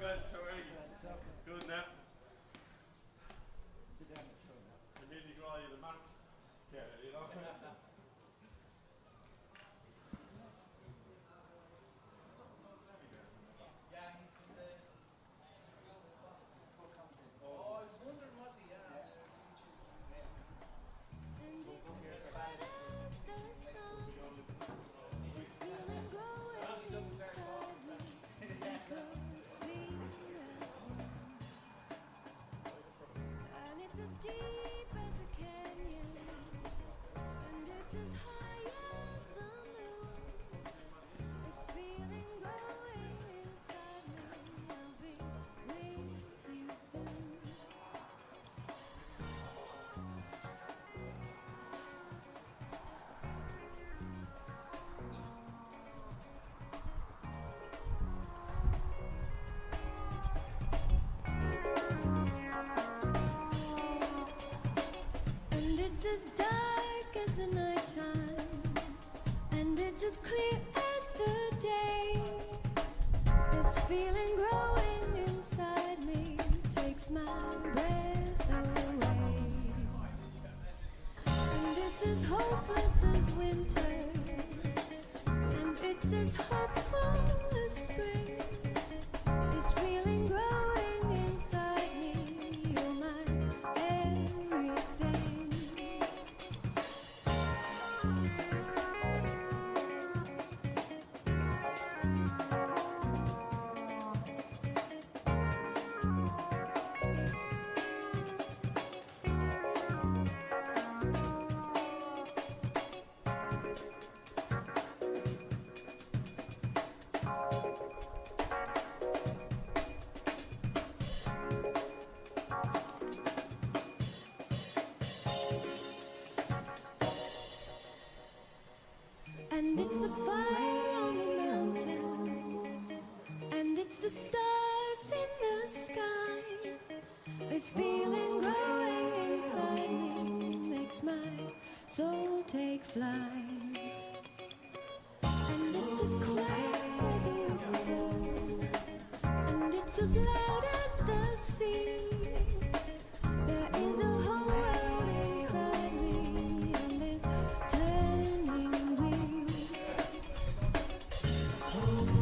guys, how are you? Good now. I nearly draw you the map. Yeah, you know. Yeah, he's in the. Oh, I was wondering, was he? Yeah. And it's as deep as a canyon, and it's as high as the moon. This feeling growing inside me, I'll be with you soon. And it's as dark as the nighttime, and it's as clear as the day. This feeling growing inside me takes my breath away. And it's as hopeless as winter, and it's as hopeful as spring. This feeling growing inside me, you're my everything. And it's the fire on the mountain, and it's the stars in the sky. This feeling growing inside me makes my soul take flight. And it's as quiet as you fall, and it's as loud as the sea. There is a whole world inside me on this turning wheel. Oh,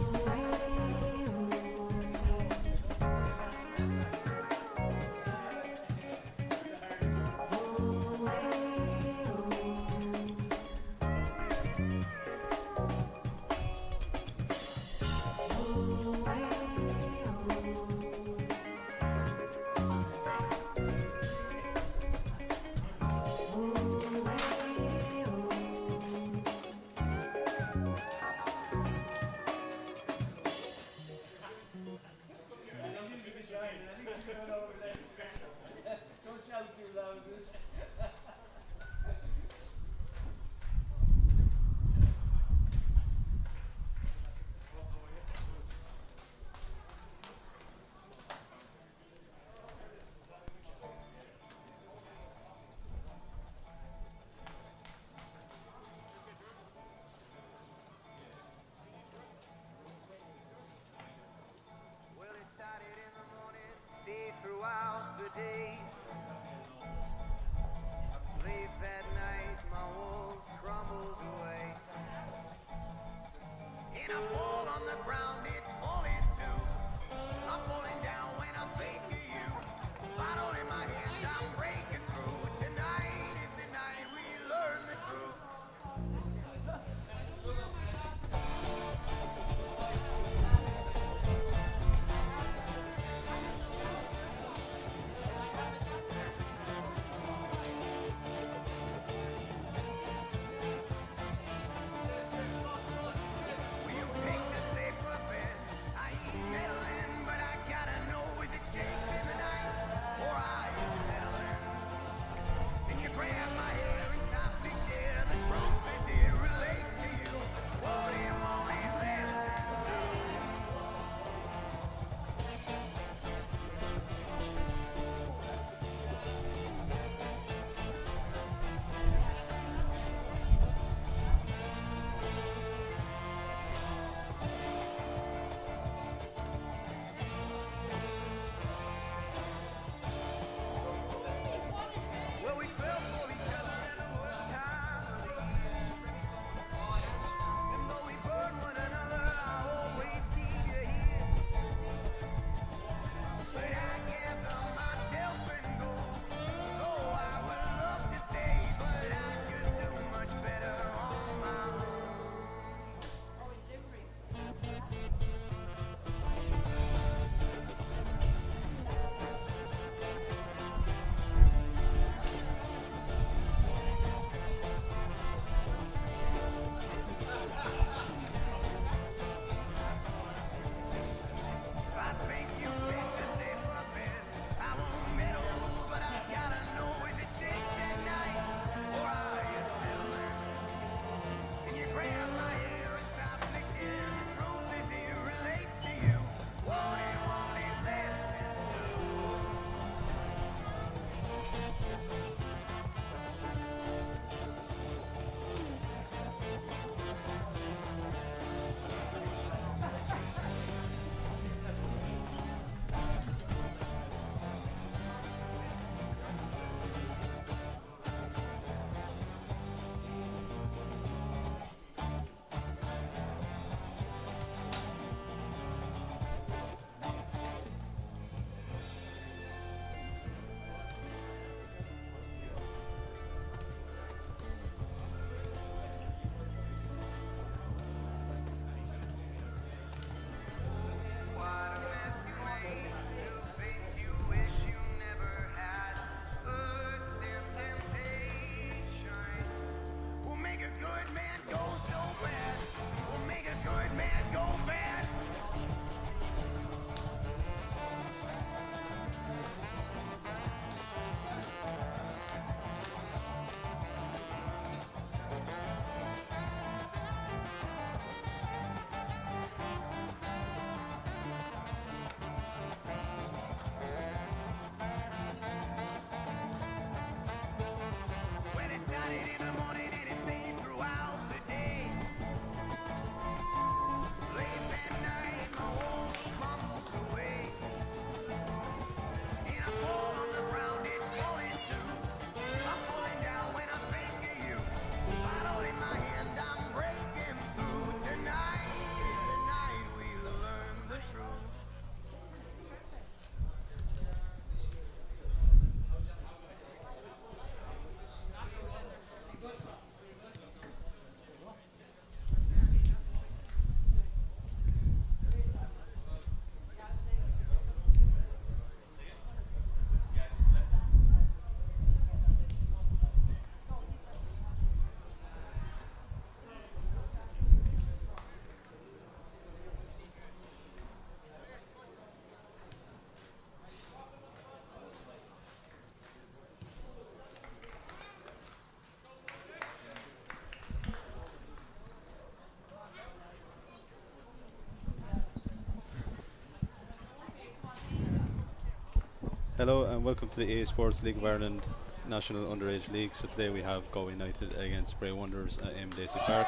Hello and welcome to the EA Sports League of Ireland National Underage League. So today we have Galway United against Bray Wanderers at Daisy Park.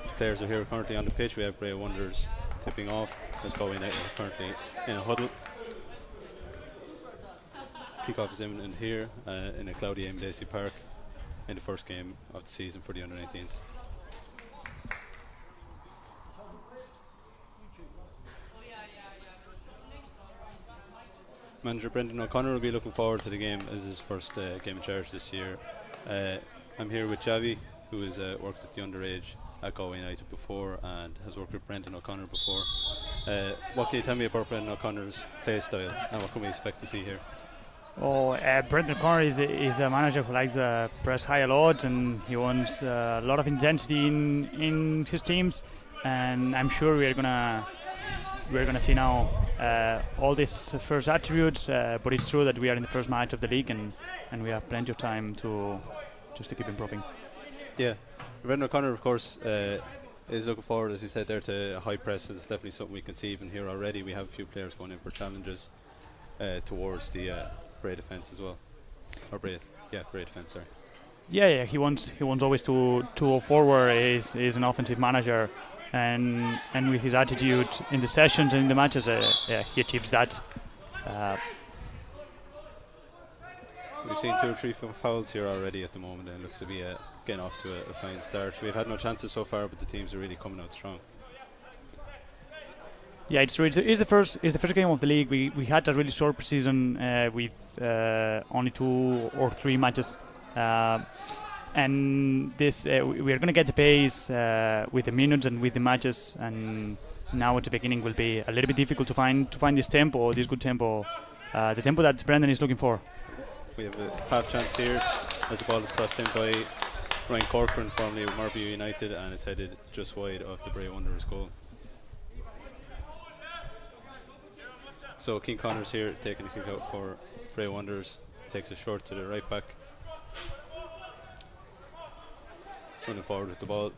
The players are here currently on the pitch. We have Bray Wanderers tipping off as Galway United are currently in a huddle. Kickoff is imminent here in a cloudy Daisy Park in the first game of the season for the under-19s. Manager Brendan O'Connor will be looking forward to the game as his first game in charge this year. I'm here with Javi, who has worked with the underage at Galway United before and has worked with Brendan O'Connor before. What can you tell me about Brendan O'Connor's play style and what can we expect to see here? Brendan O'Connor is a manager who likes to press high a lot, and he wants a lot of intensity in his teams, and I'm sure we're gonna see now all these first attributes, but it's true that we are in the first match of the league and we have plenty of time to keep improving. Yeah, Brendan O'Connor of course is looking forward, as you said there, to a high press. It's definitely something we can see even here already. We have a few players going in for challenges towards the Bray defence as well, or Bray defence, sorry. Yeah, he wants always to go forward. He's an offensive manager, and with his attitude in the sessions and in the matches, he achieves that. We've seen 2 or 3 fouls here already at the moment, and it looks to be getting off to a fine start. We've had no chances so far, but the teams are really coming out strong. Yeah, it's true. It's the first game of the league. We had a really short preseason with only 2 or 3 matches, and this we are going to get the pace with the minutes and with the matches. And now at the beginning will be a little bit difficult to find this tempo, this good tempo, the tempo that Brendan is looking for. We have a half chance here as the ball is crossed in by Ryan Corcoran, formerly with Murphy United, and it's headed just wide of the Bray Wanderers goal. So King Connors here taking a kick out for Bray Wanderers, takes it short to the right back. Running forward with the ball,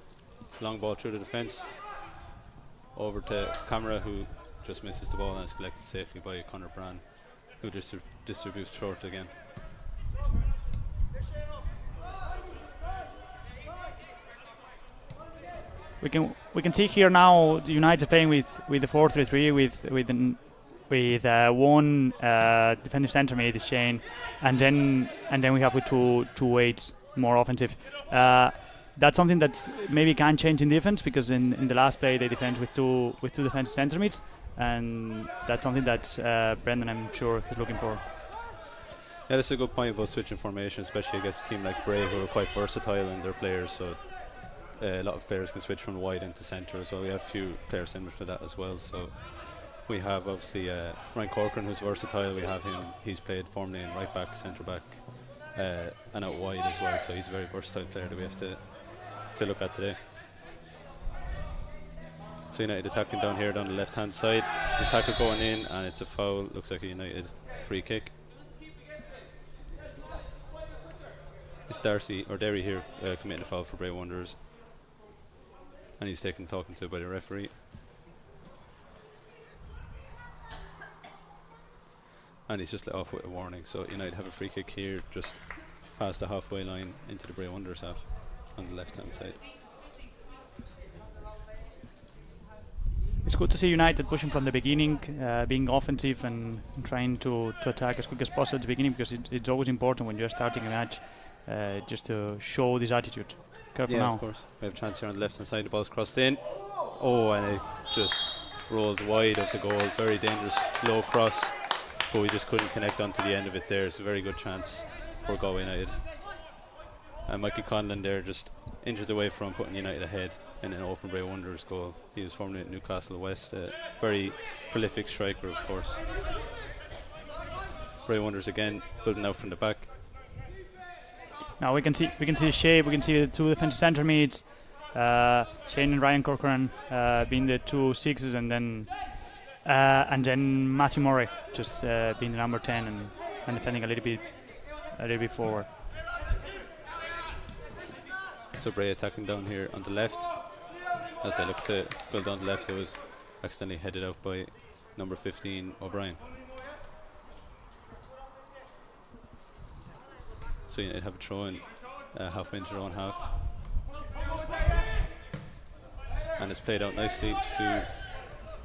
long ball through the defence, over to Camera, who just misses the ball and is collected safely by Conor Brand, who distributes short again. We can see here now the United playing with the 4-3-3 with one defensive centre mid, Shane, and then we have with two eights more offensive. That's something that maybe can change in defense, because in the last play they defend with two defensive centre mids, and that's something that Brendan, I'm sure, is looking for. Yeah, that's a good point about switching formation, especially against a team like Bray, who are quite versatile in their players. So a lot of players can switch from wide into centre as well. We have a few players similar to that as well. So we have obviously Ryan Corcoran, who's versatile. We have him. He's played formerly in right back, centre back, and out wide as well. So he's a very versatile player that we have to look at today. So United attacking down here down the left hand side. There's a tackle going in and it's a foul. Looks like a United free kick. It's Derry here committing a foul for Bray Wanderers, and he's talking to by the referee. And he's just let off with a warning. So United have a free kick here just past the halfway line into the Bray Wanderers half on the left hand side. It's good to see United pushing from the beginning, being offensive and trying to attack as quick as possible at the beginning, because it's always important when you're starting a match just to show this attitude. Careful now. Of course. We have a chance here on the left hand side. The ball's crossed in. Oh, and it just rolls wide of the goal. Very dangerous low cross, but we just couldn't connect onto the end of it there. It's a very good chance for Galway United. And Mikey Conlon there just inches away from putting United ahead in an open Bray Wanderers goal. He was formerly at Newcastle West, a very prolific striker, of course. Bray Wanderers again building out from the back. Now we can see the shape. We can see the two defensive centre mids, Shane and Ryan Corcoran being the 2 6s, and then Matthew Murray just being the number 10 and defending a little bit forward. So Bray attacking down here on the left. As they look to build on the left, it was accidentally headed out by number 15 O'Brien. So United have a throw in halfway into their own half. And it's played out nicely to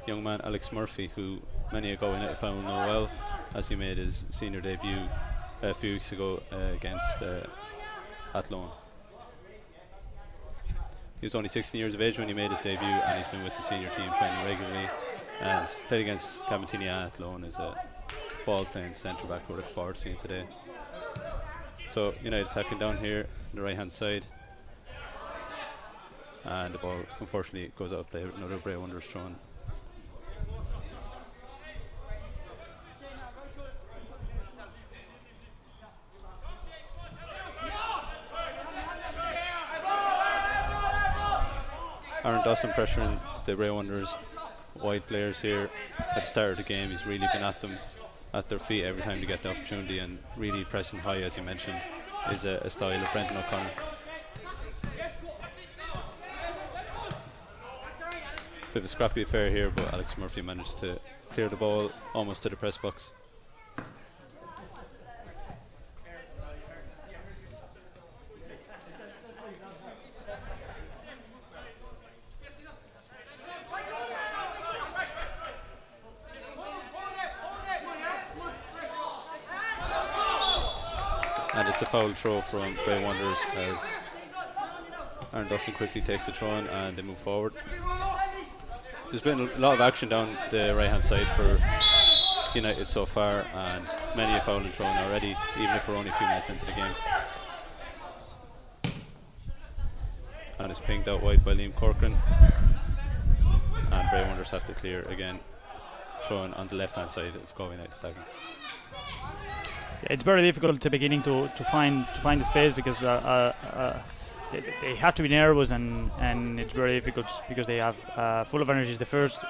young man Alex Murphy, who many a Galway United fan will know well, as he made his senior debut a few weeks ago against Athlone. He was only 16 years of age when he made his debut, and he's been with the senior team training regularly and played against Cabintini and Athlone as a ball playing centre back. We're looking forward to seeing today. So United attacking down here on the right hand side, and the ball unfortunately goes out of play. Another Bray Wanderers throw in. Aaron Dawson pressuring the Bray Wanderers wide players here at the start of the game. He's really been at them, at their feet every time they get the opportunity, and really pressing high, as you mentioned, is a style of Brendan O'Connor. Bit of a scrappy affair here, but Alex Murphy managed to clear the ball almost to the press box. And it's a foul throw from Bray Wanderers as Aaron Dawson quickly takes the throw in and they move forward. There's been a lot of action down the right hand side for United so far, and many a foul and throw in already, even if we're only a few minutes into the game. And it's pinged out wide by Liam Corcoran, and Bray Wanderers have to clear again, thrown on the left hand side of Galway United attacking. It's very difficult at the beginning to find the space, because they have to be nervous, and it's very difficult because they have full of energy. It's the first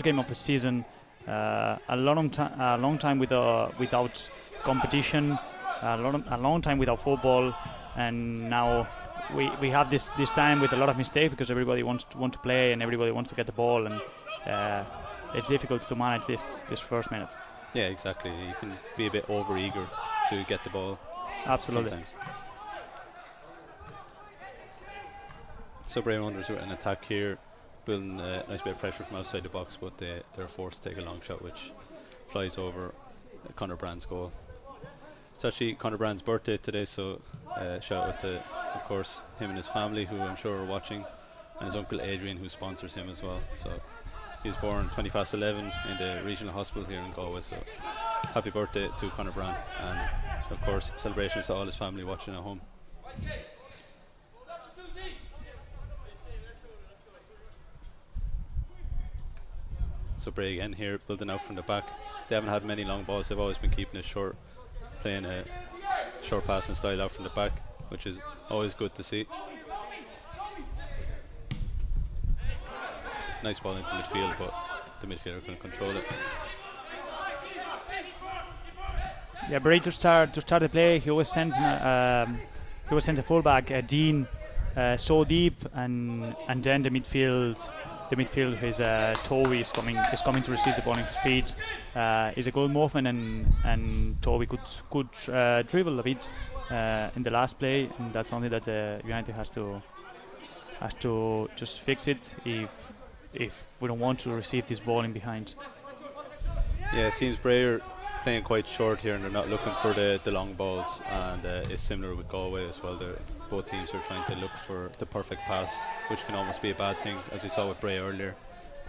game of the season, a long time without competition, a long time without football, and now we have this time with a lot of mistakes because everybody wants to play and everybody wants to get the ball, and it's difficult to manage this first minutes. Yeah, exactly. You can be a bit over eager to get the ball. Absolutely. Sometimes. So Bray Wanderers are in attack here, building a nice bit of pressure from outside the box, but they're forced to take a long shot which flies over Conor Brand's goal. It's actually Conor Brand's birthday today, so shout out to, of course, him and his family, who I'm sure are watching, and his uncle Adrian, who sponsors him as well. So he was born 11:20 in the regional hospital here in Galway, so happy birthday to Conor Brand, and of course celebrations to all his family watching at home. So Bray again here, building out from the back. They haven't had many long balls, they've always been keeping it short, playing a short passing style out from the back, which is always good to see. Nice ball into midfield, but the midfielder couldn't control it. Yeah, Bray to start the play, he always sends a fullback, Dean, so deep, and then the midfield, his Toby is coming to receive the ball in his feet. Is a good movement, and Toby could dribble a bit in the last play, and that's something that United has to just fix it if we don't want to receive this ball in behind. Yeah, it seems Bray are playing quite short here and they're not looking for the long balls, and it's similar with Galway as well. Both teams are trying to look for the perfect pass, which can almost be a bad thing, as we saw with Bray earlier,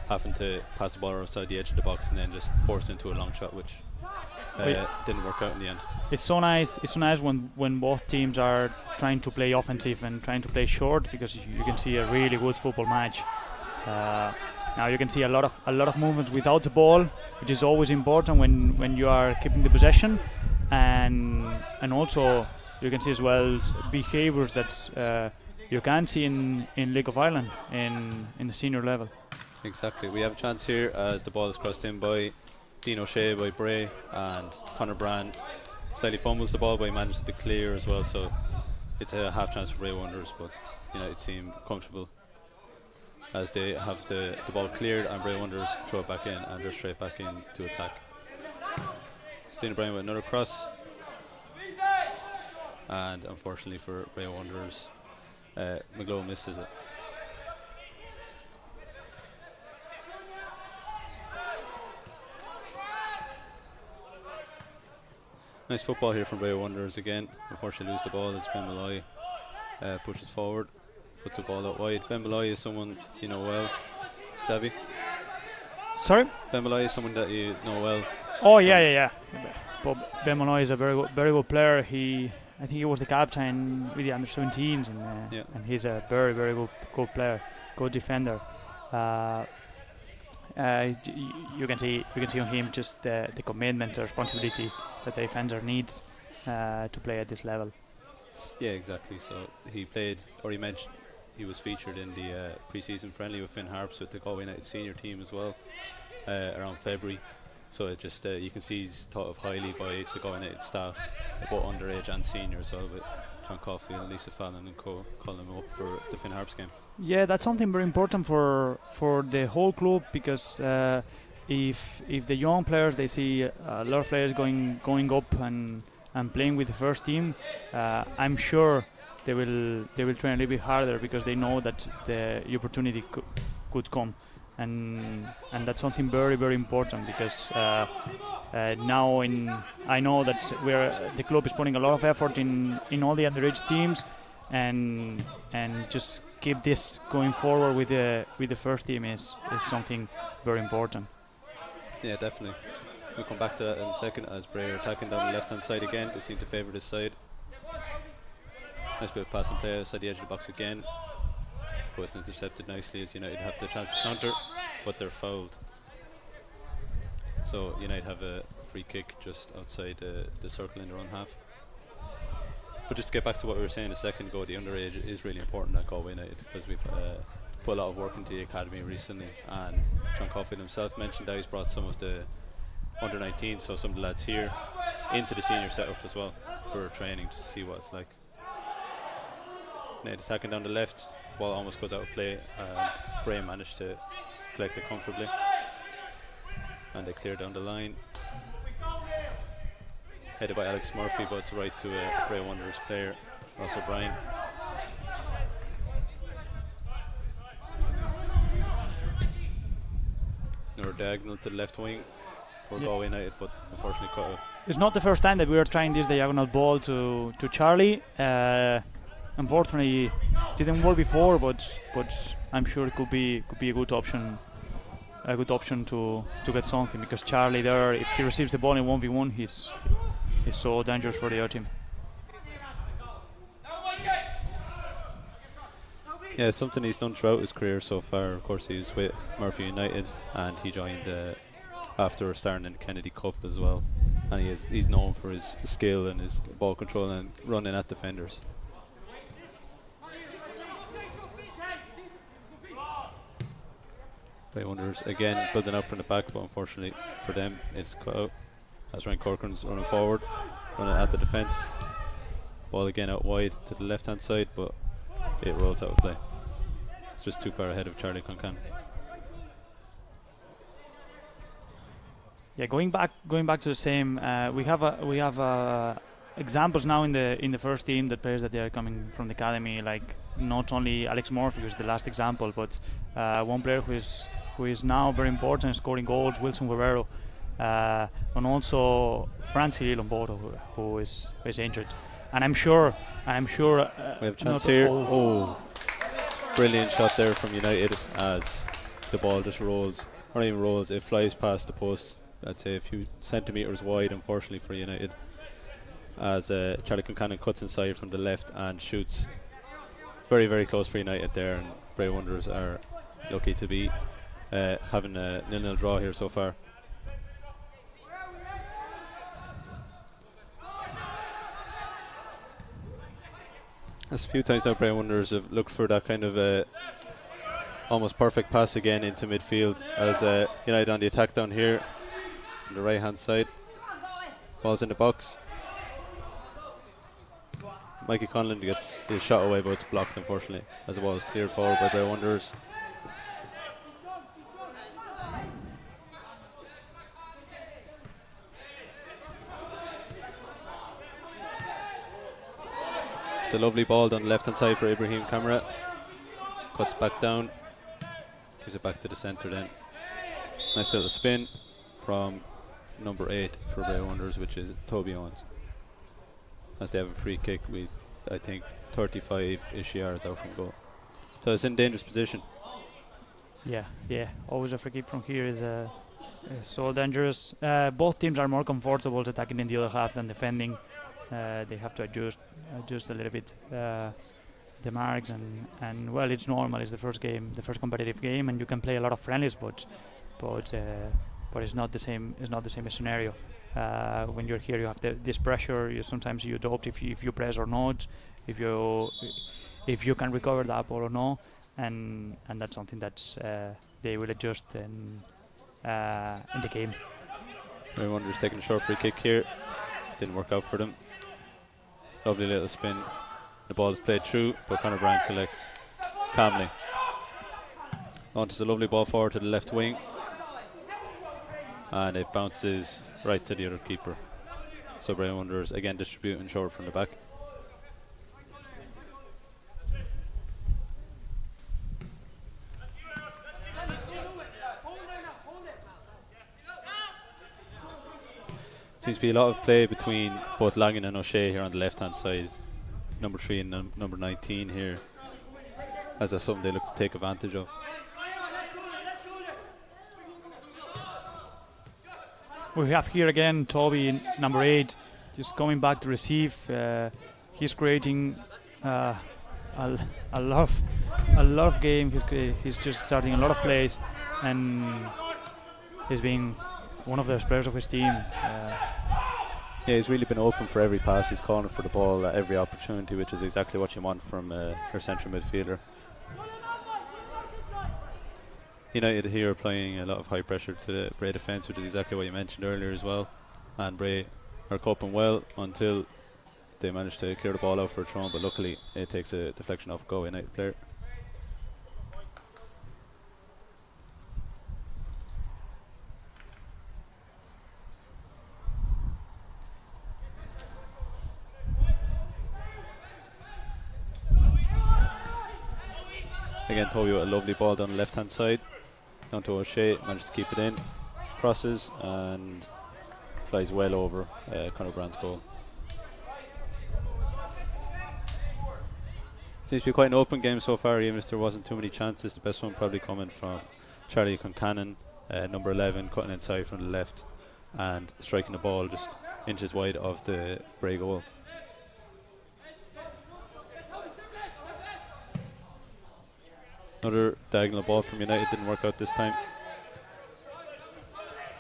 having to pass the ball outside the edge of the box and then just forced into a long shot, which didn't work out in the end. It's so nice when both teams are trying to play offensive and trying to play short, because you can see a really good football match. Now you can see a lot of movements without the ball, which is always important when you are keeping the possession, and also you can see as well behaviors that you can see in League of Ireland in the senior level. Exactly. We have a chance here as the ball is crossed in by Dean O'Shea by Bray, and Conor Brand slightly fumbles the ball, but he manages to clear as well. So it's a half chance for Bray Wanderers, but United seem comfortable as they have the ball cleared, and Bray Wanderers throw it back in, and they're straight back in to attack. Stephen O'Brien with another cross, and unfortunately for Bray Wanderers, McGlow misses it. Nice football here from Bray Wanderers again. Unfortunately lose the ball as Ben Malloy pushes forward, puts the ball out wide. Ben Malloy is someone you know well, Xavi. Sorry? Ben Malloy is someone that you know well. Oh yeah. But Ben Malloy is a very good player. I think he was the captain with the under-17s, and he's a very good player, good defender. You can see on him just the commitment, the responsibility that a defender needs to play at this level. Yeah, exactly. So he played, or he mentioned, he was featured in the pre-season friendly with Finn Harps with the Galway United senior team as well around February. So it just you can see he's thought of highly by the Galway United staff, both underage and senior as well, with John Caulfield, Lisa Fallon and co calling him up for the Finn Harps game. Yeah, that's something very important for the whole club, because if the young players, they see a lot of players going up and playing with the first team, I'm sure they will train a little bit harder, because they know that the opportunity could come, and that's something very important, because now I know that the club is putting a lot of effort in all the underage teams, and just keep this going forward with the first team is something very important. Yeah, definitely. We'll come back to that in a second as Bray are attacking down the left hand side again. They seem to favour this side. Nice bit of passing play outside the edge of the box again. But it's intercepted nicely as United have the chance to counter, but they're fouled. So United have a free kick just outside the circle in their own half. But just to get back to what we were saying a second ago, the underage is really important at Galway United, because we've put a lot of work into the academy recently, and John Caulfield himself mentioned that he's brought some of the under-19s, so some of the lads here, into the senior setup as well for training to see what it's like. United attacking down the left, ball almost goes out of play, and Bray managed to collect it comfortably, and they clear down the line. Headed by Alex Murphy, but to right to a Bray Wanderers player, Ross O'Brien. Another diagonal to the left wing for Galway United, but unfortunately caught out. It's not the first time that we are trying this diagonal ball to Charlie. Unfortunately, it didn't work before, but I'm sure it could be a good option. A good option to get something, because Charlie there, if he receives the ball in 1v1, he's so dangerous for the other team. Yeah, it's something he's done throughout his career so far. Of course, he's with Murphy United, and he joined after starting in the Kennedy Cup as well. And he's known for his skill and his ball control and running at defenders. Bray Wanderers again building out from the back, but unfortunately for them it's cut out as Ryan Corcoran's running forward, running at the defence. Ball again out wide to the left hand side, but it rolls out of play. It's just too far ahead of Charlie Concan. Yeah, going back to the same. We have examples now in the first team, that players that they are coming from the academy, like not only Alex Murphy, who's the last example, but one player who is now very important, scoring goals, Wilson Guerrero, and also Francie Lomboto, who is injured. And I'm sure. We have a chance here. Oh, brilliant shot there from United as the ball just rolls, or not even rolls, it flies past the post. I'd say a few centimetres wide, unfortunately for United, as Charlie Concannon cuts inside from the left and shoots. Very, very close for United there, and Bray Wanderers are lucky to be having a 0-0 draw here so far. That's a few times now Bray Wanderers have looked for that kind of almost perfect pass again into midfield, as United on the attack down here on the right hand side. Ball's in the box. Mikey Conlon gets his shot away, but it's blocked unfortunately as the ball is cleared forward by Bray Wanderers. It's a lovely ball down the left hand side for Ibrahim Kamara. Cuts back down. Gives it back to the centre then. Nice little spin from number 8 for Bray Wanderers, which is Toby Owens. As they have a free kick with, I think, 35-ish yards out from goal. So it's in dangerous position. Yeah. Always a free kick from here is so dangerous. Both teams are more comfortable attacking in the other half than defending. They have to adjust a little bit the marks, and well, it's normal. It's the first game, the first competitive game, and you can play a lot of friendlies, but it's not the same. It's not the same scenario. When you're here, you have this pressure. Sometimes you doubt if you press or not, if you can recover that ball or not, and that's something that's they will adjust in the game. Bray Wanderers taking a short free kick here. Didn't work out for them. Lovely little spin. The ball is played through, but Conor Brand collects calmly. Launches a lovely ball forward to the left wing, and it bounces right to the other keeper. So Bray Wanderers again distributing short from the back. Seems to be a lot of play between both Langan and O'Shea here on the left hand side. Number 3 and number 19 here, as that's something they look to take advantage of. We have here again Toby, number 8, just coming back to receive. He's creating a lot of game. He's just starting a lot of plays, and he's being one of the players of his team. Yeah, he's really been open for every pass. He's calling for the ball at every opportunity, which is exactly what you want from your central midfielder. United here are applying a lot of high pressure to the Bray defence, which is exactly what you mentioned earlier as well. And Bray are coping well until they manage to clear the ball out for a throw, but luckily it takes a deflection off Galway United player. Again, Toby with a lovely ball down the left hand side, down to O'Shea, managed to keep it in, crosses and flies well over Conor Brand's goal. Seems to be quite an open game so far, even if there wasn't too many chances. The best one probably coming from Charlie Concannon, number 11, cutting inside from the left and striking the ball just inches wide of the Bray goal. Another diagonal ball from United, didn't work out this time.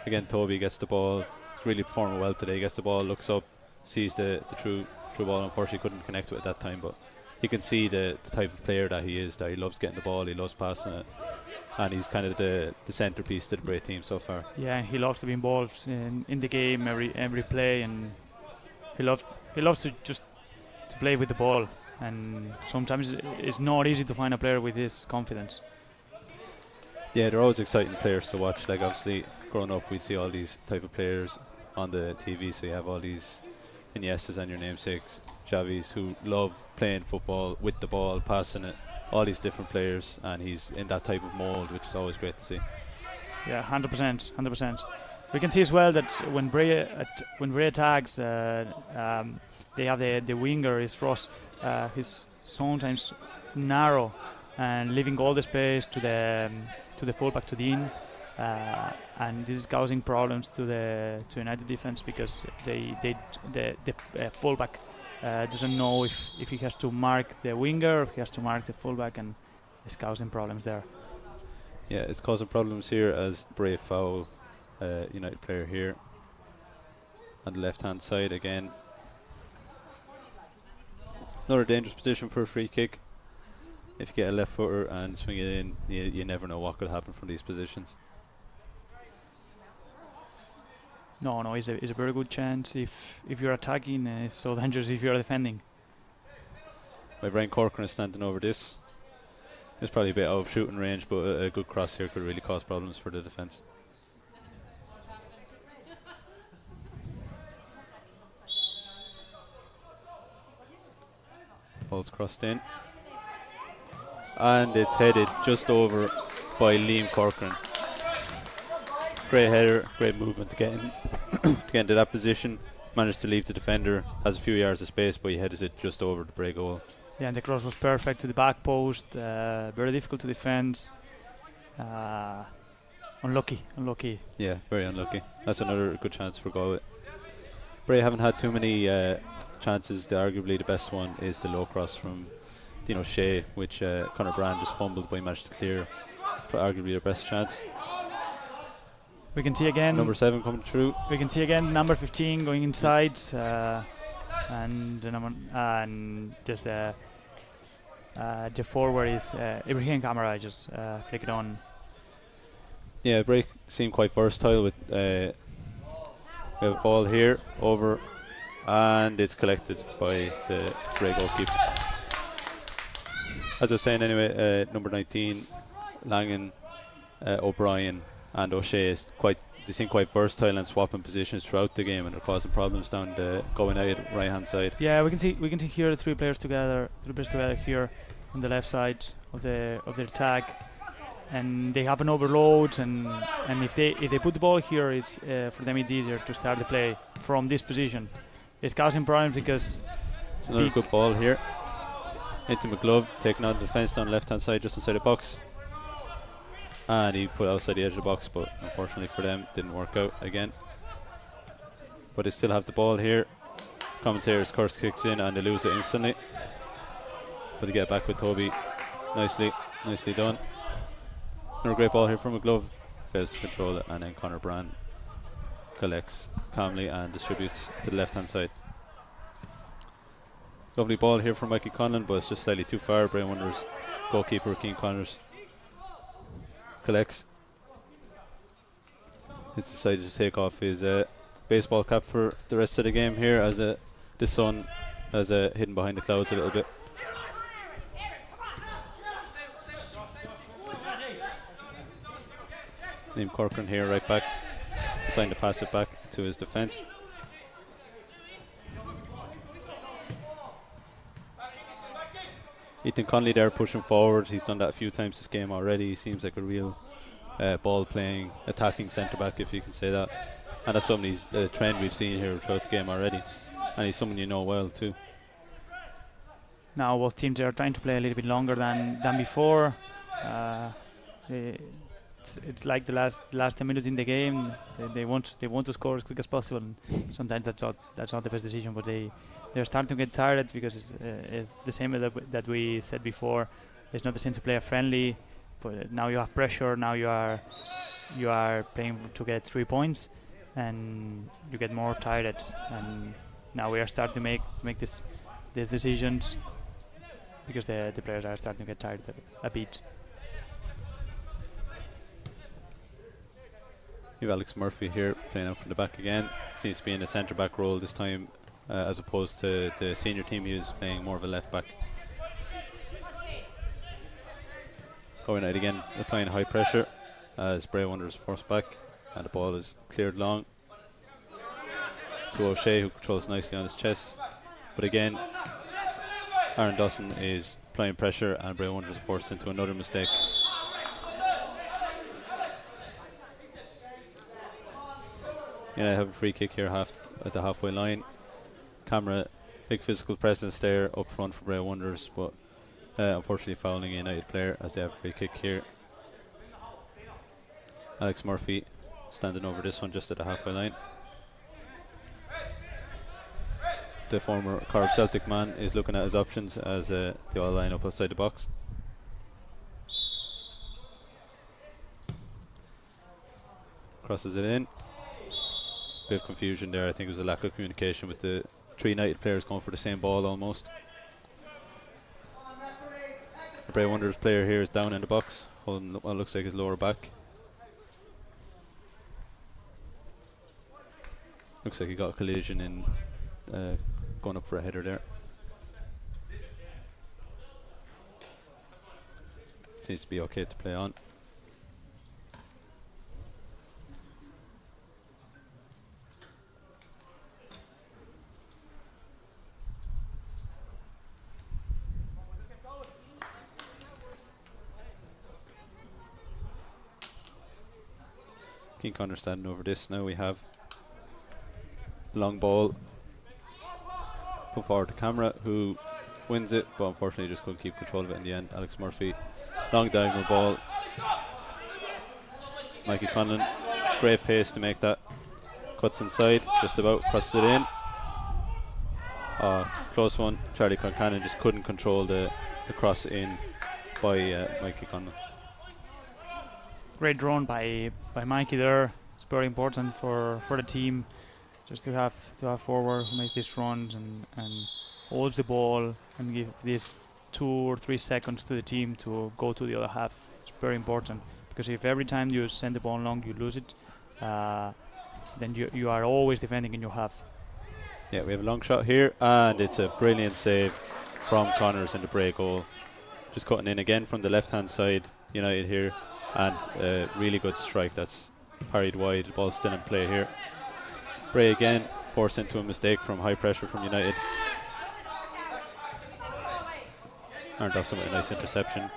Again, Toby gets the ball. He's really performing well today. Gets the ball, looks up, sees the true ball. Unfortunately, couldn't connect with it at that time, but you can see the type of player that he is. That he loves getting the ball, he loves passing it, and he's kind of the centerpiece to the Bray team so far. Yeah, he loves to be involved in the game, every play, and he loves to play with the ball. And sometimes it's not easy to find a player with his confidence. Yeah, they're always exciting players to watch. Like, obviously, growing up, we'd see all these type of players on the TV. So you have all these Iniestas and your namesakes, Xavis, who love playing football with the ball, passing it. All these different players, and he's in that type of mould, which is always great to see. Yeah, 100%. We can see as well that when Bray attacks, they have the winger is Ross. He's sometimes narrow and leaving all the space to the fullback, to Dean, and this is causing problems to United defense, because the fullback doesn't know if he has to mark the winger or if he has to mark the fullback, and it's causing problems there. Yeah, it's causing problems here as Bray foul United player here on the left hand side again. Another dangerous position for a free kick. If you get a left footer and swing it in, you never know what could happen from these positions. No, it's a very good chance if you're attacking. It's so dangerous if you're defending. My Brian Corcoran is standing over this. It's probably a bit out of shooting range, but a good cross here could really cause problems for the defence. Ball's crossed in. And it's headed just over by Liam Corcoran. Great header, great movement to get in to get into that position. Managed to leave the defender, has a few yards of space, but he headed it just over the Bray goal. Yeah, and the cross was perfect to the back post. Very difficult to defend. Unlucky. Yeah, very unlucky. That's another good chance for Galway. Bray haven't had too many chances. Arguably the best one is the low cross from Dean O'Shea, which Conor Brand just fumbled, but he managed to clear. Arguably their best chance. We can see again number 7 coming through. We can see again number 15 going inside, and just the forward is Ibrahim Kamara. Just flick it on. Yeah, Bray seem quite versatile with. We have a ball here over, and it's collected by the Bray goalkeeper. As I was saying, anyway, number 19, Langan, O'Brien, and O'Shea they seem quite versatile and swapping positions throughout the game, and they're causing problems down the going out right hand side. Yeah, we can see here the three players together here on the left side of the attack, and they have an overload, and if they put the ball here, it's for them it's easier to start the play from this position. It's causing problems because it's another good ball here into McGlove, taking on the defence down the left hand side just inside the box. And he put outside the edge of the box, but unfortunately for them, didn't work out again. But they still have the ball here. Commentator's curse kicks in and they lose it instantly. But they get back with Toby. Nicely done. Another great ball here from McGlove. Fails to control it, and then Conor Brand collects calmly and distributes to the left hand side. Lovely ball here from Mikey Conlon, but it's just slightly too far. Bray Wanderers goalkeeper Keane Connors collects. He's decided to take off his baseball cap for the rest of the game here, as the sun has hidden behind the clouds a little bit. Liam Corcoran here, right back, deciding to pass it back to his defence. Ethan Conley there pushing forward. He's done that a few times this game already. He seems like a real ball playing, attacking centre back, if you can say that. And that's something trend we've seen here throughout the game already. And he's someone you know well too. Now both teams are trying to play a little bit longer than before. It's like the last 10 minutes in the game. They want to score as quick as possible. And sometimes that's not the best decision, but they're starting to get tired because it's the same that we said before. It's not the same to play a friendly, but now you have pressure. Now you are playing to get 3 points, and you get more tired. And now we are starting to make these decisions because the players are starting to get tired a bit. You have Alex Murphy here playing out from the back again. Seems to be in a centre back role this time, as opposed to the senior team. He was playing more of a left back. Going out again, applying high pressure as Bray Wanderers forced back, and the ball is cleared long to O'Shea, who controls nicely on his chest. But again, Aaron Dawson is applying pressure, and Bray Wanderers are forced into another mistake. Yeah, I have a free kick here at the halfway line. Camera, big physical presence there up front for Bray Wanderers, but unfortunately fouling a United player as they have a free kick here. Alex Murphy standing over this one just at the halfway line. The former Cork Celtic man is looking at his options as they all line up outside the box. Crosses it in. Bit of confusion there. I think it was a lack of communication with the 3 United players going for the same ball almost. The Bray Wanderers player here is down in the box, holding what looks like his lower back. Looks like he got a collision in going up for a header there. Seems to be okay to play on. King Connor standing over this. Now we have the long ball put forward to Camera, who wins it, but unfortunately just couldn't keep control of it in the end. Alex Murphy, long diagonal ball. Mikey Conlon, great pace to make that. Cuts inside, just about, crosses it in. Close one. Charlie Concannon just couldn't control the cross in by Mikey Conlon. Great run by Mikey there. It's very important for the team just to have forward who makes these runs and holds the ball and give this 2 or 3 seconds to the team to go to the other half. It's very important, because if every time you send the ball long you lose it, then you are always defending in your half. Yeah, we have a long shot here, and it's a brilliant save from Connors in the Bray goal. Just cutting in again from the left-hand side, United here, and a really good strike that's parried wide. The ball's still in play here. Bray again forced into a mistake from high pressure from United. Aaron Dawson with a nice interception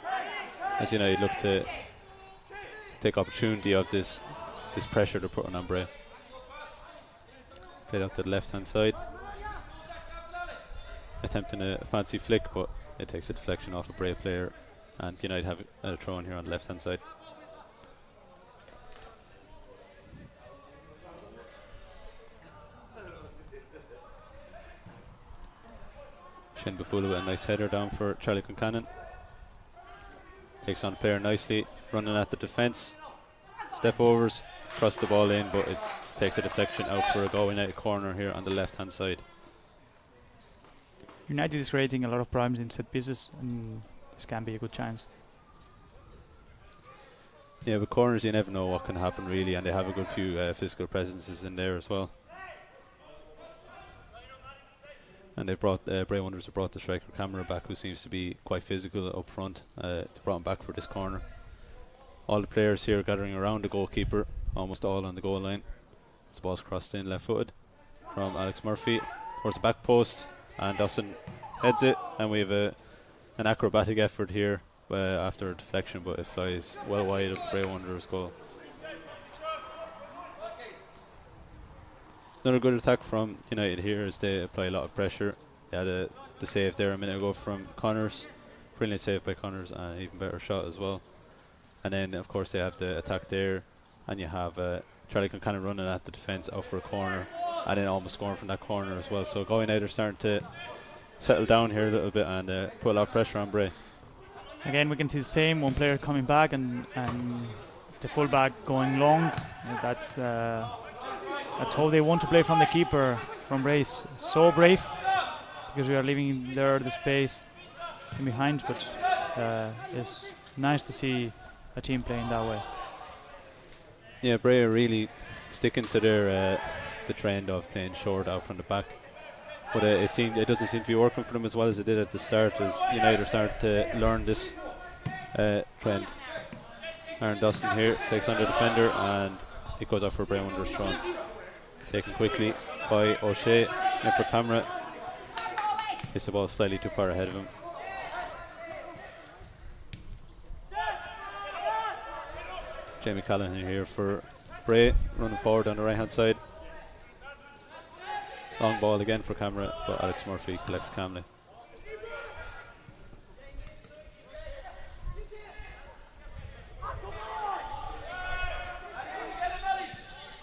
as United look to take opportunity of this pressure they're putting on Bray. Played out to the left hand side, attempting a fancy flick, but it takes a deflection off a Bray player, and United have a throw in here on the left hand side. Shane Bafula with a nice header down for Charlie Concannon. Takes on the player nicely, running at the defence. Step overs, cross the ball in, but it takes a deflection out for a Galway United corner here on the left hand side. United is creating a lot of problems in set pieces, and this can be a good chance. Yeah, with corners you never know what can happen really, and they have a good few physical presences in there as well. And they brought Bray Wonders have brought the striker Camera back, who seems to be quite physical up front. They brought him back for this corner. All the players here gathering around the goalkeeper, almost all on the goal line. This ball's crossed in left footed from Alex Murphy towards the back post, and Dawson heads it, and we have an acrobatic effort here after a deflection, but it flies well wide of the Bray Wanderers goal. Another good attack from United here as they apply a lot of pressure. They had the save there a minute ago from Connors. Brilliant save by Connors, and an even better shot as well. And then of course they have the attack there, and you have Charlie Concannon running at the defence out for a corner, and then almost scoring from that corner as well. So Galway United are starting to settle down here a little bit and put a lot of pressure on Bray. Again, we can see the same, one player coming back and the full back going long. That's how they want to play from the keeper, from Bray. So brave, because we are leaving there the space in behind, but it's nice to see a team playing that way. Yeah, Bray are really sticking to their the trend of playing short out from the back, but it doesn't seem to be working for them as well as it did at the start, as United are starting to learn this trend. Aaron Dawson here takes on the defender, and it goes out for Bray Wanderers throw. Taken quickly by O'Shea, in for Camera. Hits the ball slightly too far ahead of him. Jamie Callahan here for Bray, running forward on the right hand side. Long ball again for Camera, but Alex Murphy collects calmly.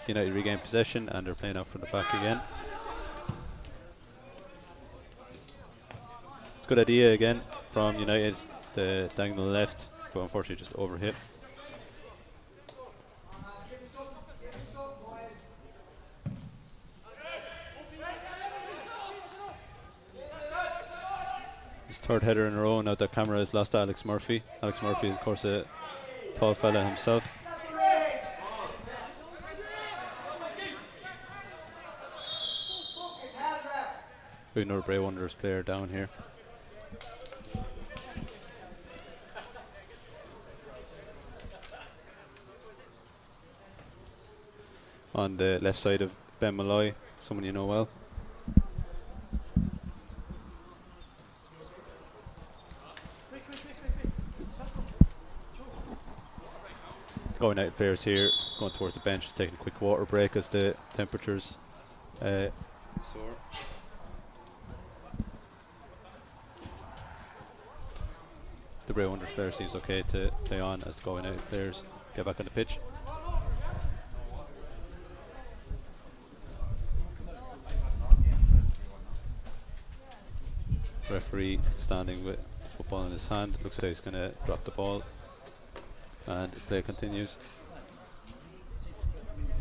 United regain possession, and they're playing out from the back again. It's a good idea again from United, the diagonal left, but unfortunately just overhit. His third header in a row now that Camera has lost Alex Murphy. Alex Murphy is of course a tall fella himself. We have another Bray Wanderers player down here. On the left side of Ben Malloy, someone you know well. Going out players here, going towards the bench, taking a quick water break as the temperatures soar. The Bray Wonders player seems okay to play on as the going out players get back on the pitch. Referee standing with the football in his hand. Looks like he's going to drop the ball, and the play continues.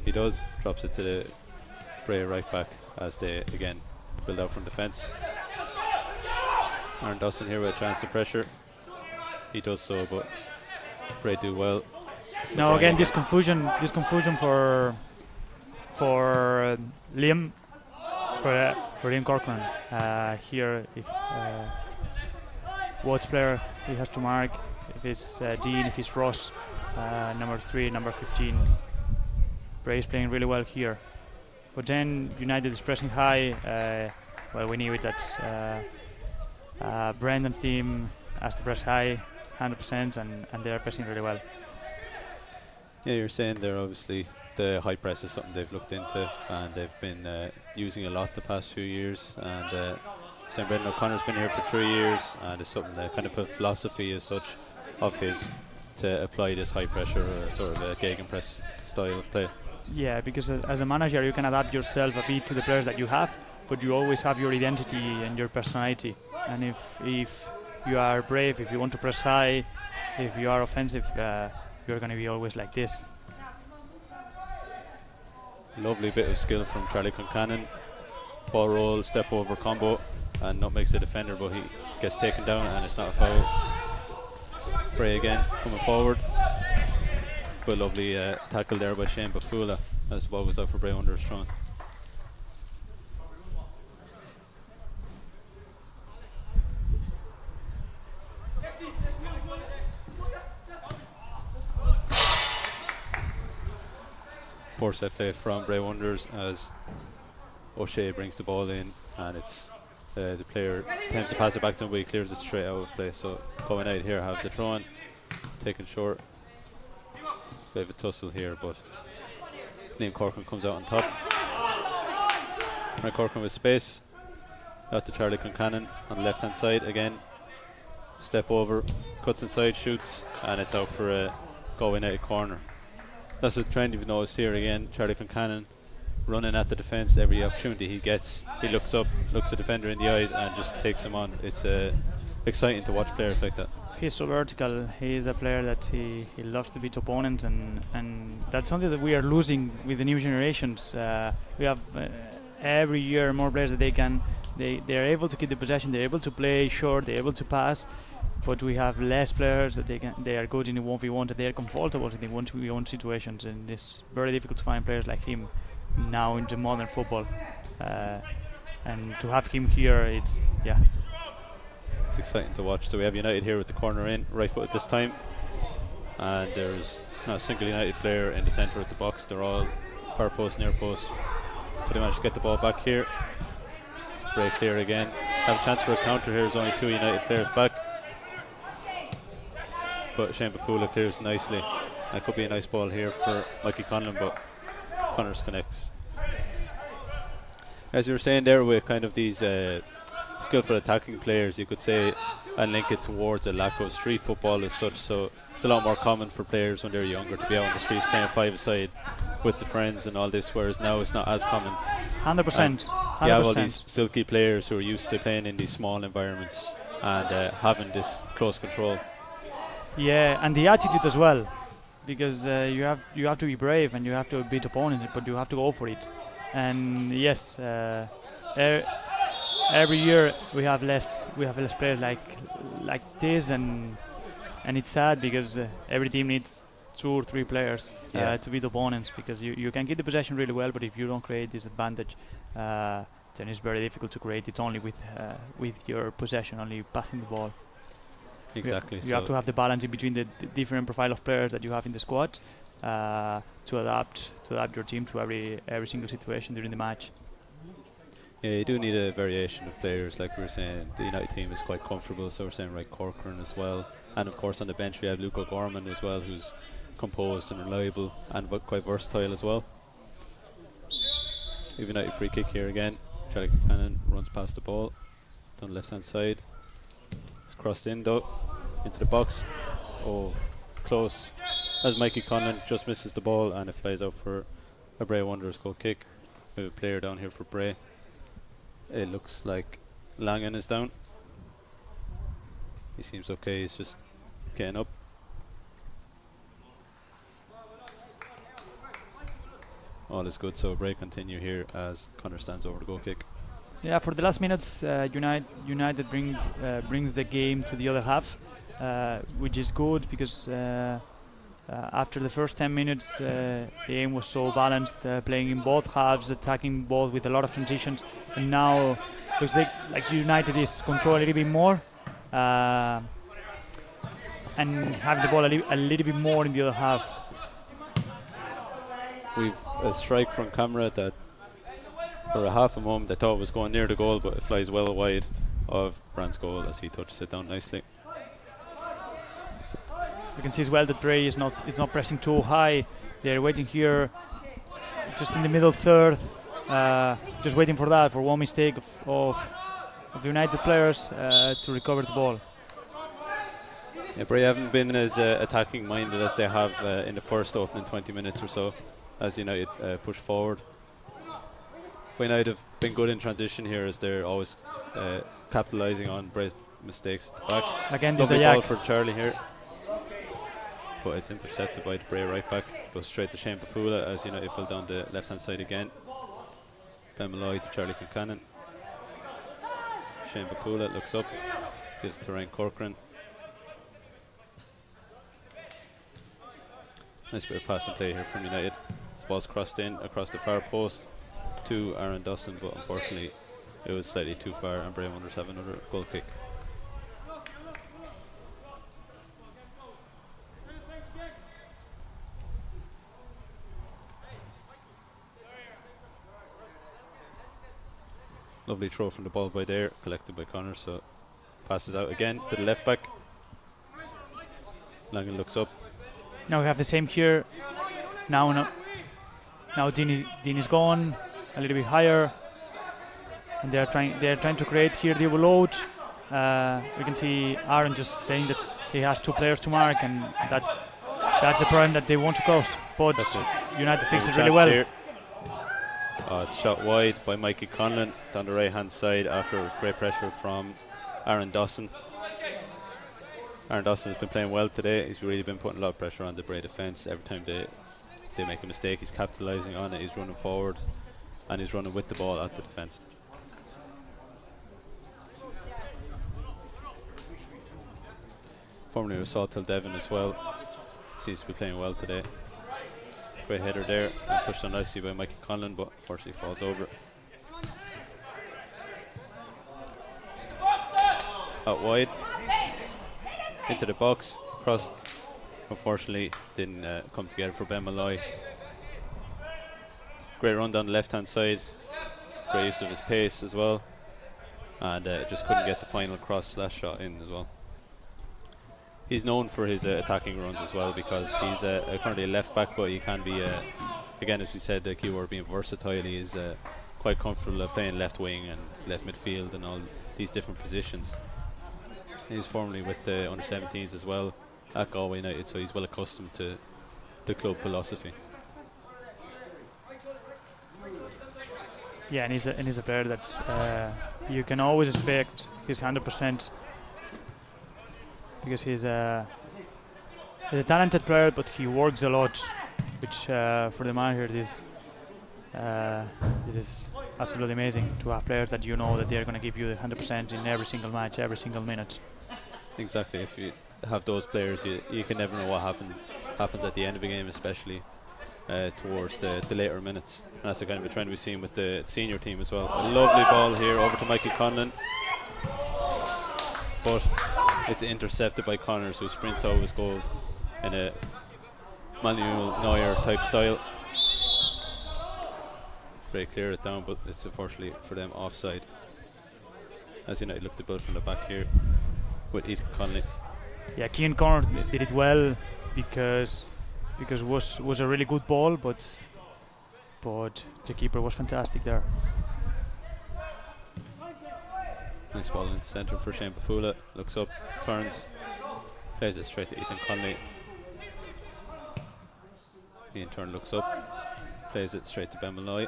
He does, drops it to the Bray right back as they again build out from defence. Aaron Dawson here with a chance to pressure. He does so, but Bray do well. So Now again, this confusion for Liam, for Liam Corcoran. Here, if Watts player, he has to mark. If it's Dean, if it's Ross, number 3, number 15. Bray is playing really well here, but then United is pressing high. Well, we knew it that Brendan's team has to press high, 100%, and they are pressing really well. Yeah, you're saying there obviously the high press is something they've looked into and they've been using a lot the past few years. And St. Brendan O'Connor's been here for 3 years, and it's something that kind of a philosophy as such of his to apply this high pressure or sort of a gegenpress style of play. Yeah, because as a manager you can adapt yourself a bit to the players that you have, but you always have your identity and your personality. And if you are brave, if you want to press high, if you are offensive, you're going to be always like this. Lovely bit of skill from Charlie Concannon. Ball roll, step over combo, and not makes the defender, but he gets taken down and it's not a foul. Bray again coming forward. But lovely tackle there by Shane Bafula as the ball was out for Bray under strong. Poor set play from Bray Wonders as O'Shea brings the ball in, and it's the player attempts to pass it back to him, but he clears it straight out of play. So going out here, have the throw in, taken short. Bit of a tussle here, but Liam Corcoran comes out on top. Right, Corcoran with space. Out to Charlie Concannon on the left hand side again. Step over, cuts inside, shoots, and it's out for a going out corner. That's a trend you've noticed here again. Charlie Concannon running at the defence every opportunity he gets. He looks up, looks the defender in the eyes, and just takes him on. It's exciting to watch players like that. He's so vertical. He is a player that he loves to beat opponents, and that's something that we are losing with the new generations. We have every year more players that they are able to keep the possession, they're able to play short, they're able to pass, but we have less players that they are good in the 1v1, that they are comfortable in the 1v1 situations, and it's very difficult to find players like him now in the modern football. And to have him here, it's exciting to watch. So we have United here with the corner in, right foot at this time, and there's not a single United player in the centre of the box. They're all far post, near post. But they managed to get the ball back here. Bray clear again. Have a chance for a counter here. There's only 2 United players back, but Shane Bafula clears nicely. That could be a nice ball here for Mikey Conlon, but Connors connects. As you were saying there, with kind of these skillful attacking players, you could say, and link it towards a lack of street football as such. So it's a lot more common for players when they're younger to be out on the streets playing 5-a-side with the friends and all this, whereas now it's not as common. 100%. You have all these silky players who are used to playing in these small environments and having this close control. Yeah, and the attitude as well, because you have to be brave and you have to beat opponents, but you have to go for it. And yes, every year we have less players like this, and it's sad because every team needs 2 or 3 players to beat opponents, because you can get the possession really well, but if you don't create this advantage, then it's very difficult to create it only with your possession, only passing the ball. Exactly. You have to have the balance in between the different profile of players that you have in the squad to adapt your team to every single situation during the match. Yeah, you do need a variation of players. Like we were saying, the United team is quite comfortable, so we're saying right Corcoran as well, and of course on the bench we have Luke O'Gorman as well, who's composed and reliable and quite versatile as well. Even out a free kick here again. Charlie Cannon runs past the ball down the left hand side. It's crossed in though into the box. Oh, close as Mikey Conlon just misses the ball and it flies out for a Bray Wanderers goal kick. We have a player down here for Bray. It looks like Langan is down. He seems okay, he's just getting up. All is good, so Bray continue here as Connor stands over the goal kick. Yeah, for the last minutes, United brings the game to the other half, which is good because after the first 10 minutes, the game was so balanced, playing in both halves, attacking both with a lot of transitions, and now looks like United is controlling a little bit more and having the ball a little bit more in the other half. We've a strike from camera that for a half a moment I thought was going near the goal, but it flies well wide of Brand's goal as he touches it down nicely. You can see as well that Bray is not pressing too high. They're waiting here just in the middle third, just waiting for that, for one mistake of United players to recover the ball. Yeah, Bray haven't been as attacking minded as they have in the first opening 20 minutes or so as United push forward. But United have been good in transition here as they're always capitalising on Bray's mistakes at the back. Again, this lovely is ball for Charlie here, but it's intercepted by the Bray right back. Goes straight to Shane Bafula as United pull down the left hand side again. Ben Malloy to Charlie Kincannon. Shane Bafula looks up, gives it to Ryan Corcoran. Nice bit of passing play here from United. This ball's crossed in across the far post to Aaron Dawson, but unfortunately it was slightly too far and Bray Wanderers have another goal kick. Lovely throw from the ball by there, collected by Connor, so passes out again to the left back. Langan looks up. Now we have the same here. Now Dean is gone a little bit higher, and they are trying to create here the overload. We can see Aaron just saying that he has two players to mark, and that's a problem that they want to cause. But United fixed it really well. Here. It's shot wide by Mikey Conlon down the right hand side after great pressure from Aaron Dawson. Aaron Dawson has been playing well today. He's really been putting a lot of pressure on the Bray defence. Every time they make a mistake, he's capitalising on it. He's running forward and he's running with the ball at the defence. Formerly with Saltel Devon as well. Seems to be playing well today. Great header there, and touched on nicely by Mikey Conlon, but unfortunately falls over. Out wide, into the box, crossed. Unfortunately, didn't come together for Ben Malloy. Great run down the left-hand side. Great use of his pace as well, and just couldn't get the final cross/shot in as well. He's known for his attacking runs as well because he's currently a left back, but he can be, again, as we said, the keyword being versatile. He is quite comfortable playing left wing and left midfield and all these different positions. He's formerly with the under-17s as well at Galway United, so he's well accustomed to the club philosophy. Yeah, and he's a player that you can always expect his 100%. Because he's a talented player, but he works a lot, which for the man here, this is absolutely amazing to have players that you know that they're going to give you the 100% in every single match, every single minute. Exactly. If you have those players, you can never know what happens at the end of a game, especially towards the later minutes. And that's the kind of a trend we've seen with the senior team as well. A lovely ball here over to Mikey Conlon, but it's intercepted by Connors, who sprints out his goal in a Manuel Neuer type style. Very clear it down, but it's unfortunately for them offside. As United look to build from the back here with Ethan Conley. Yeah, Cian Connor did it well because because it was a really good ball, but the keeper was fantastic there. Nice ball in the centre for Shane Bafula. Looks up, turns, plays it straight to Ethan Connolly. He in turn looks up, plays it straight to Ben Malloy.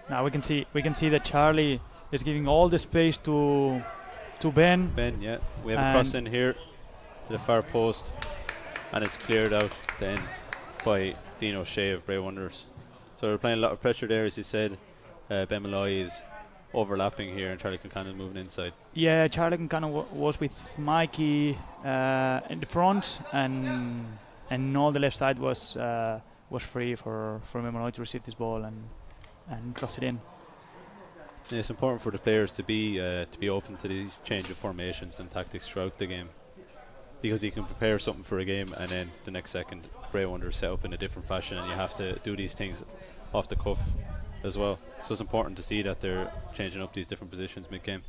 Now we can see that Charlie is giving all the space to Ben. Ben, yeah. We have a cross in here to the far post, and it's cleared out then by Dean O'Shea of Bray Wonders. So we're applying a lot of pressure there, as you said. Ben Malloy is overlapping here, and Charlie Concannon moving inside. Yeah, Charlie Concannon was with Mikey in the front, and all the left side was free for Ben Malloy to receive this ball and cross it in. And it's important for the players to be open to these change of formations and tactics throughout the game, because you can prepare something for a game and then the next second Bray Wonders set up in a different fashion, and you have to do these things off the cuff as well. So it's important to see that they're changing up these different positions mid-game.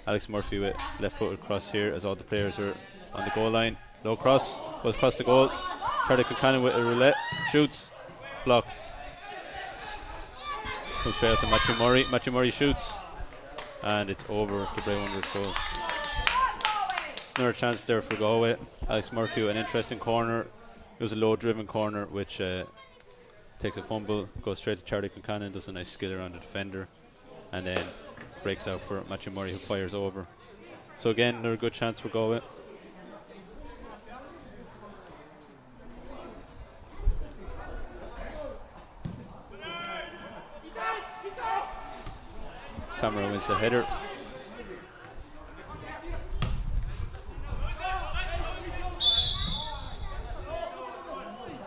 Alex Murphy with left-footed cross here as all the players are on the goal line. Low cross, goes across the goal. Charlie Concannon with a roulette, shoots, blocked. Comes straight out to Matthew Murray. Matthew Murray shoots, and it's over to Bray Wonders goal. Another chance there for Galway. Alex Murphy with an interesting corner. It was a low-driven corner, which takes a fumble, goes straight to Charlie Concannon, does a nice skill around the defender, and then breaks out for Matthew Murray, who fires over. So again, another good chance for Galway. Camera wins the header.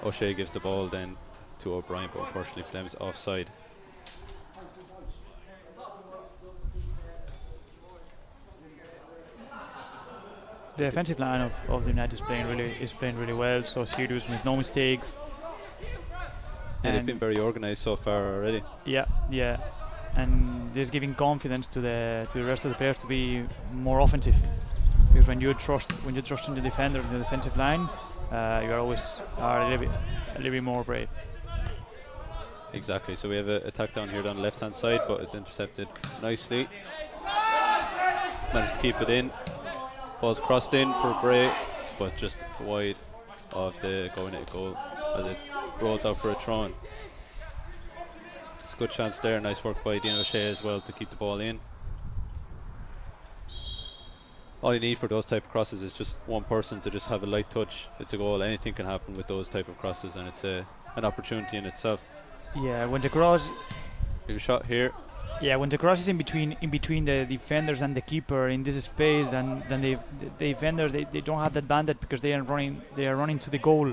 O'Shea gives the ball then to O'Brien, but unfortunately for them it's offside. The defensive line of the United is playing really well. So serious with no mistakes. And they've been very organised so far already. Yeah, and this is giving confidence to the rest of the players to be more offensive. Because when you trust in the defender in the defensive line, you are always a little bit more brave. Exactly. So we have an attack down here down the left-hand side, but it's intercepted nicely. Managed to keep it in. Ball's crossed in for Bray, but just wide of the going at goal as it rolls out for a throw-in. It's a good chance there. Nice work by Dean O'Shea as well to keep the ball in. All you need for those type of crosses is just one person to just have a light touch. It's a goal. Anything can happen with those type of crosses, and it's an opportunity in itself. Yeah, when the cross. We have a shot here. Yeah, when the cross is in between the defenders and the keeper in this space, then the defenders they don't have that bandit because they are running to the goal,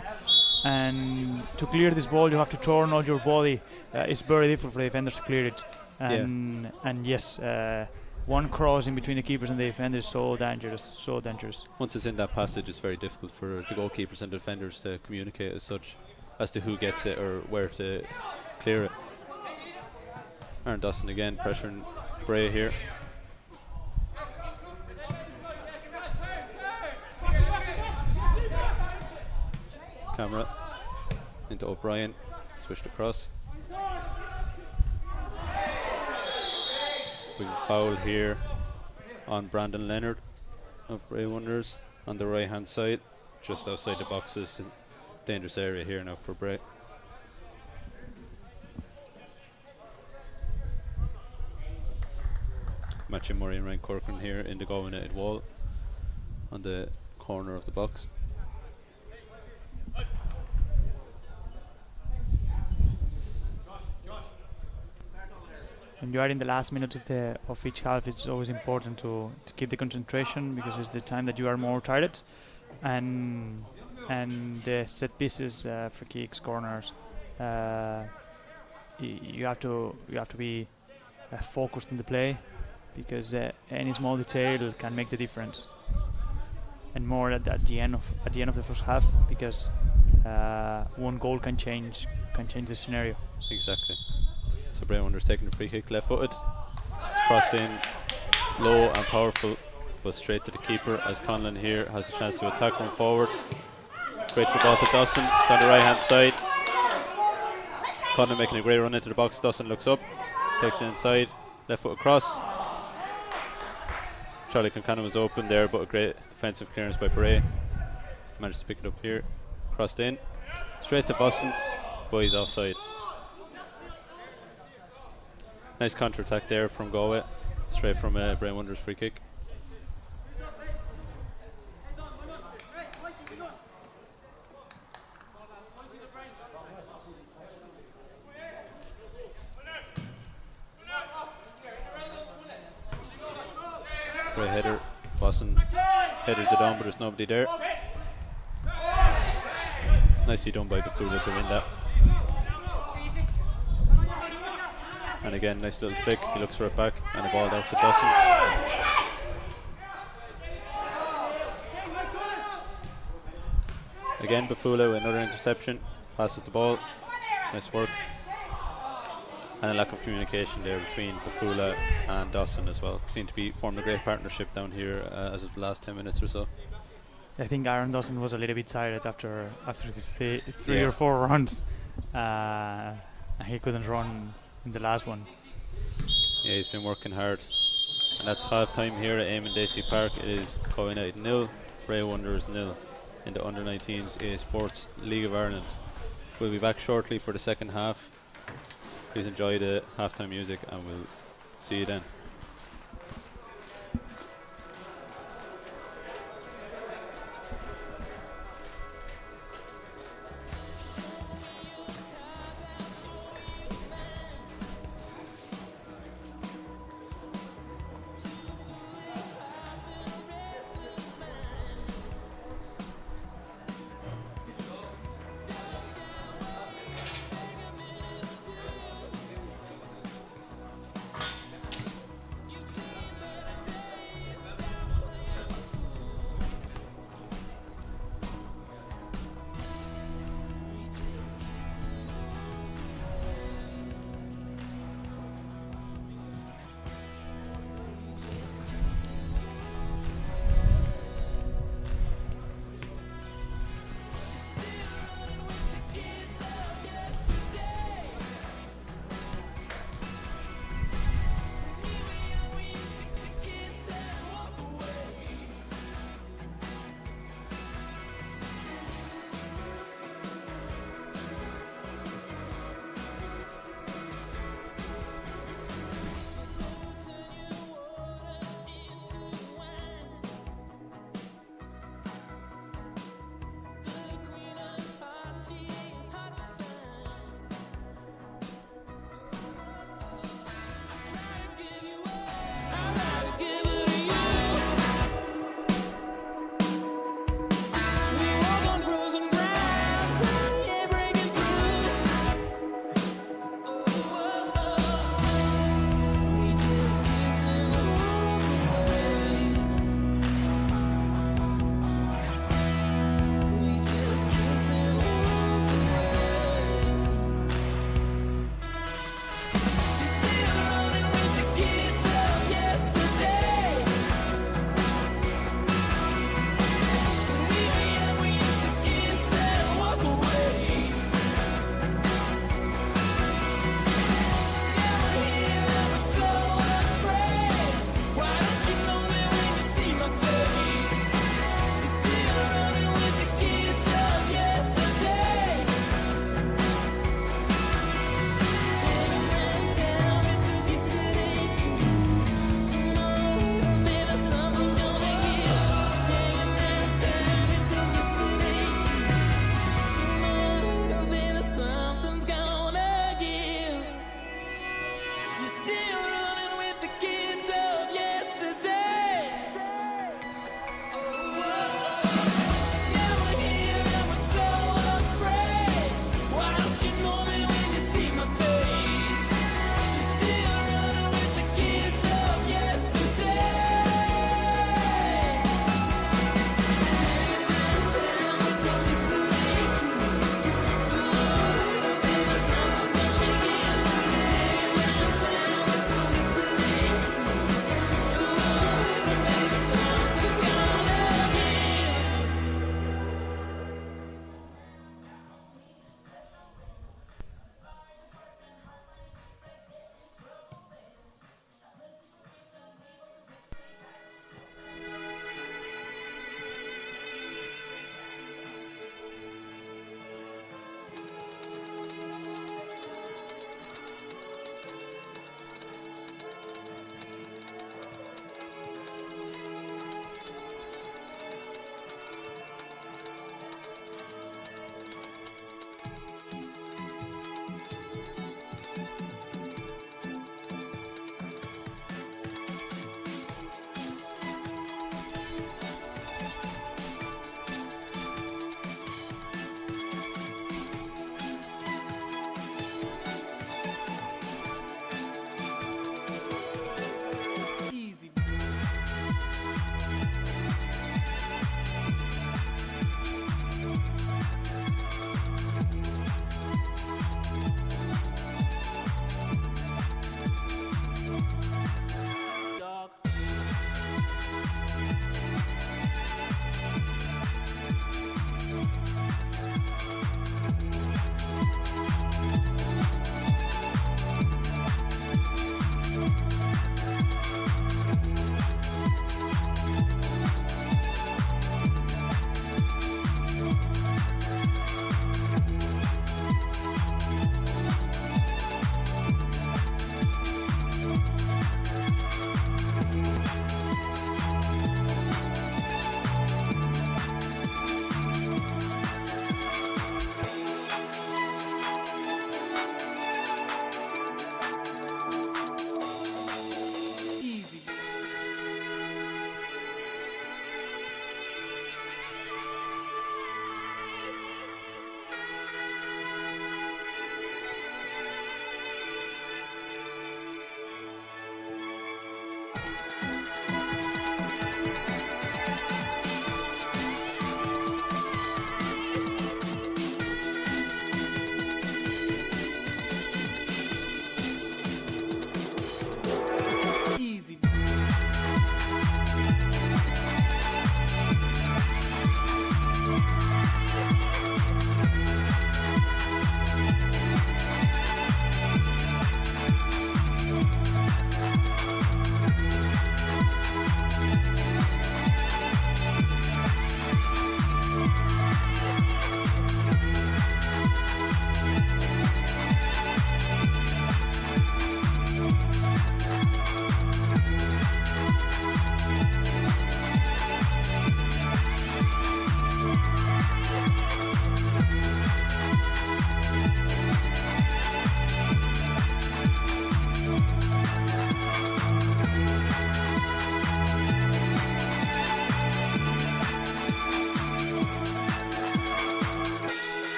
and to clear this ball you have to turn all your body. It's very difficult for the defenders to clear it, and yes, one cross in between the keepers and the defenders is so dangerous. Once it's in that passage, it's very difficult for the goalkeepers and defenders to communicate as to who gets it or where to clear it. Aaron Dawson again pressuring Bray here. Camera into O'Brien, switched across. We have a foul here on Brandon Leonard of Bray Wonders on the right hand side, just outside the boxes. Dangerous area here now for Bray. Matthew Murray and Ryan Corcoran here in the Galway United wall on the corner of the box. When you are in the last minute of each half, it's always important to keep the concentration because it's the time that you are more tired, and the set pieces, free kicks, corners, you have to be focused in the play, because any small detail can make the difference, and more at the end of the first half, because one goal can change the scenario. Exactly. So Bray Wonders taking the free kick left-footed. It's crossed in low and powerful, but straight to the keeper as Conlon here has a chance to attack one forward. Straight through ball to Dawson down the right hand side. Conor making a great run into the box. Dawson looks up, takes it inside, left foot across. Charlie Concannon was open there, but a great defensive clearance by Bray. Managed to pick it up here. Crossed in, straight to Boston, but he's offside. Nice counter attack there from Galway, straight from Bray Wonders free kick. Bray header, Boston headers it on, but there's nobody there. Nicely done by Bafula to win that. And again, nice little flick. He looks for it back, and a ball out to Dawson. Again, Bafula with another interception. Passes the ball. Nice work. And a lack of communication there between Bafula and Dawson as well. Seem to be formed a great partnership down here as of the last 10 minutes or so. I think Aaron Dawson was a little bit tired after his three or four runs. He couldn't run in the last one. Yeah, he's been working hard. And that's half time here at Eamon Dacey Park. It is Galway United 0, Bray Wanderers 0 in the Under-19s EA Sports League of Ireland. We'll be back shortly for the second half. Please enjoy the halftime music and we'll see you then.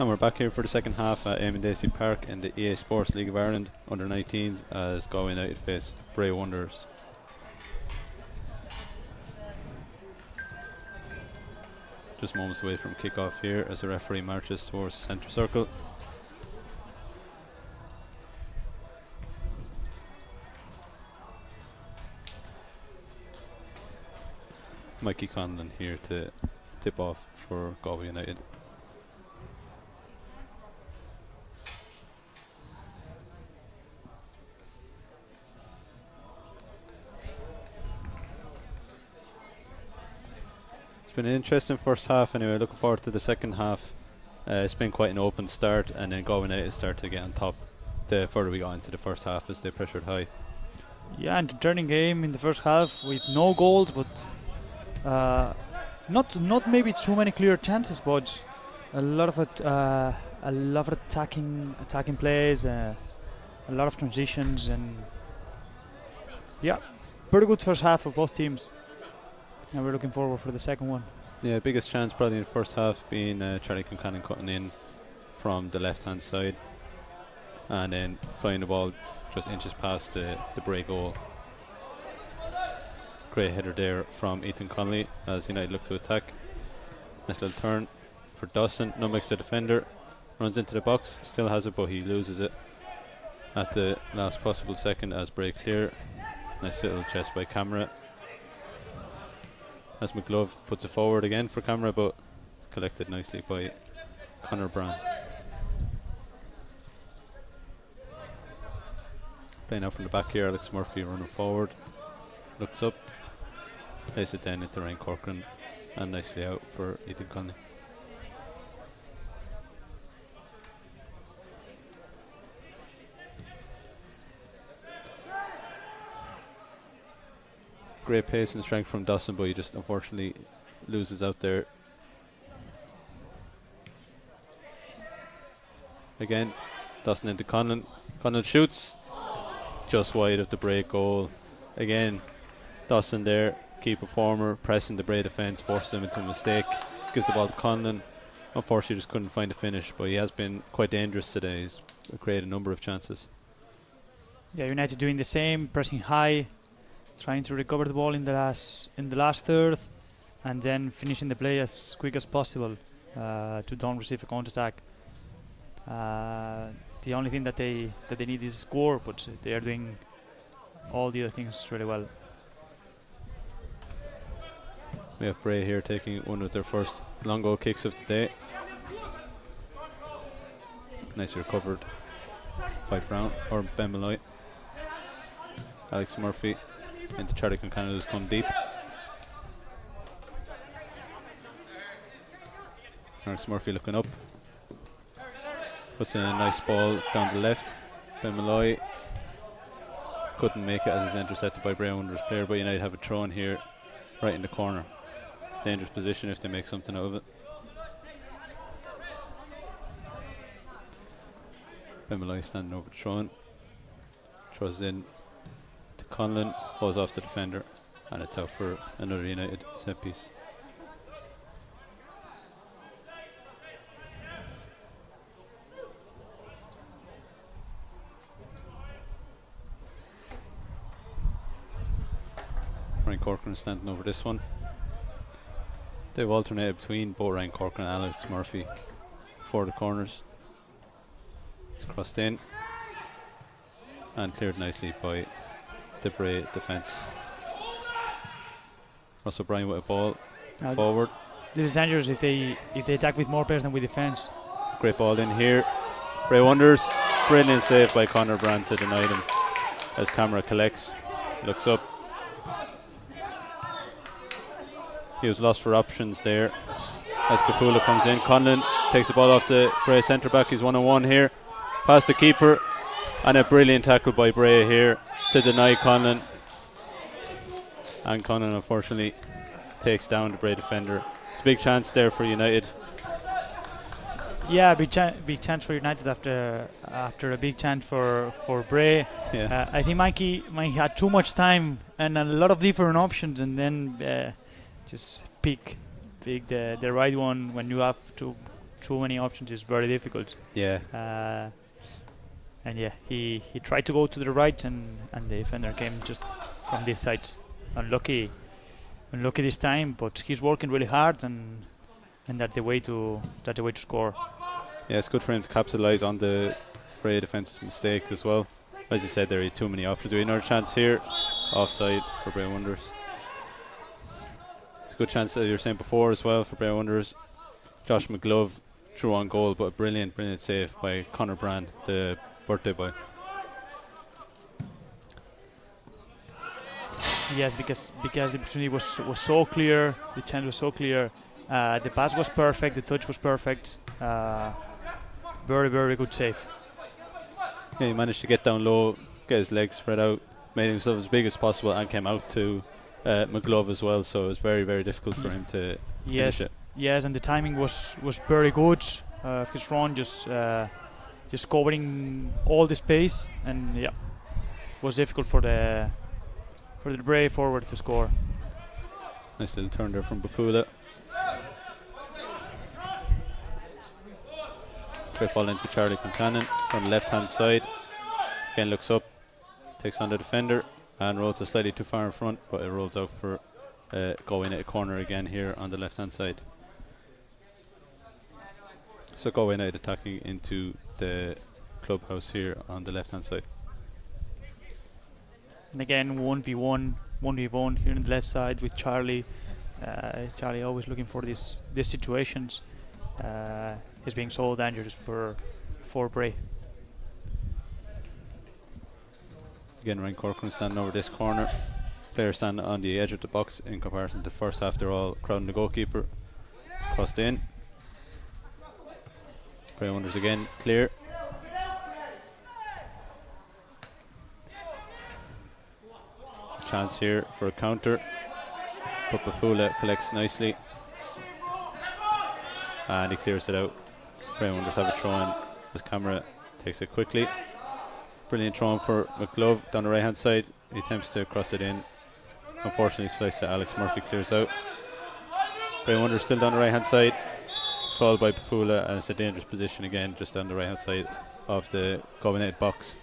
And we're back here for the second half at Eamon Dacey Park in the EA Sports League of Ireland under 19s as Galway United face Bray Wanderers. Just moments away from kick-off here as the referee marches towards the centre circle. Mikey Conlon here to tip off for Galway United. It's been an interesting first half anyway. Looking forward to the second half. It's been quite an open start, and then Galway United start to get on top the further we got into the first half as they pressured high. Yeah, and the turning game in the first half with no goals, but not maybe too many clear chances, but a lot of attacking plays, a lot of transitions, and yeah, pretty good first half of both teams. And we're looking forward for the second one. Yeah, biggest chance probably in the first half being Charlie Concannon cutting in from the left hand side and then flying the ball just inches past the Bray goal. Great header there from Ethan Connolly as United look to attack. Nice little turn for Dawson. Numbex the defender, runs into the box, still has it, but he loses it at the last possible second as Bray clear. Nice little chest by Camera as McGlove puts it forward again for Camera, but it's collected nicely by Conor Brown. Playing out from the back here, Alex Murphy running forward, looks up, plays it down into Ryan Corcoran, and nicely out for Ethan Connolly. Great pace and strength from Dawson, but he just unfortunately loses out there. Again, Dawson into Conlon. Conlon shoots just wide of the Bray goal. Again, Dawson there, key performer, pressing the Bray defence, forces him into a mistake, gives the ball to Conlon. Unfortunately, just couldn't find a finish, but he has been quite dangerous today. He's created a number of chances. Yeah, United doing the same, pressing high, trying to recover the ball in the last third, and then finishing the play as quick as possible to don't receive a counter attack. The only thing that they need is a score, but they are doing all the other things really well. We have Bray here taking one of their first long goal kicks of the day. Nicely recovered by Brown or Ben Malloy. Alex Murphy into Charlie Concannon, who's come deep. Alex Murphy looking up, puts in a nice ball down the left. Ben Malloy couldn't make it as it's intercepted by Bray Wanderers player, but United have a throw in here right in the corner. It's a dangerous position if they make something out of it. Ben Malloy standing over the throw in, throws it in to Conlon, falls off the defender, and it's out for another United set piece. Ryan Corcoran standing over this one. They've alternated between both Ryan Corcoran and Alex Murphy for the corners. It's crossed in and cleared nicely by the Bray defence. Russell Bryan with a ball forward. This is dangerous if they attack with more players than with defence. Great ball in here. Bray Wanderers, brilliant save by Conor Brown to deny them as Camera collects, looks up. He was lost for options there as Bafula comes in. Conlon takes the ball off the Bray centre back. He's 1-on-1 here. Past the keeper, and a brilliant tackle by Bray here to deny Conlon. And Conlon unfortunately takes down the Bray defender. It's a big chance there for United. Yeah, big chance for United after a big chance for Bray. Yeah. I think Mikey had too much time and a lot of different options, and then just pick the right one when you have too many options is very difficult. Yeah. And yeah, he tried to go to the right, and the defender came just from this side. Unlucky this time, but he's working really hard, and that's the way to score. Yeah, it's good for him to capitalise on the Bray defence's mistake as well. As you said, there are too many options. Do we another chance here? Offside for Bray Wanderers. It's a good chance, you were saying before as well, for Bray Wonders. Josh McGlove threw on goal, but a brilliant save by Conor Brand, the birthday boy. Yes, because the opportunity was so clear, the chance was so clear, the pass was perfect, the touch was perfect. Very, very good save. Yeah, he managed to get down low, get his legs spread out, made himself as big as possible, and came out to McGlove as well. So it was very, very difficult for him to finish it. Yes, and the timing was very good. Because Ron just covering all the space, and yeah, was difficult for the Bray forward to score. Nice little turn there from Bafula. Great ball into Charlie Concannon on the left hand side. Again looks up, takes on the defender, and rolls it slightly too far in front, but it rolls out for going at a corner again here on the left hand side. So Galway United attacking into the clubhouse here on the left hand side. And again 1v1 here on the left side with Charlie. Charlie always looking for these situations. Is being so dangerous for Bray. Again, Ryan Corcoran standing over this corner. Player standing on the edge of the box in comparison to the first half. They're all crowding the goalkeeper. It's crossed in. Bray Wonders again clear. There's a chance here for a counter, but Bafula collects nicely and he clears it out. Bray Wonders have a throw in. His camera takes it quickly. Brilliant throw in for McGlove down the right hand side. He attempts to cross it in. Unfortunately, slice that Alex Murphy clears out. Bray Wonders still down the right hand side. Fouled by Bafula, and it's a dangerous position again, just down the right hand side of the Galway United box.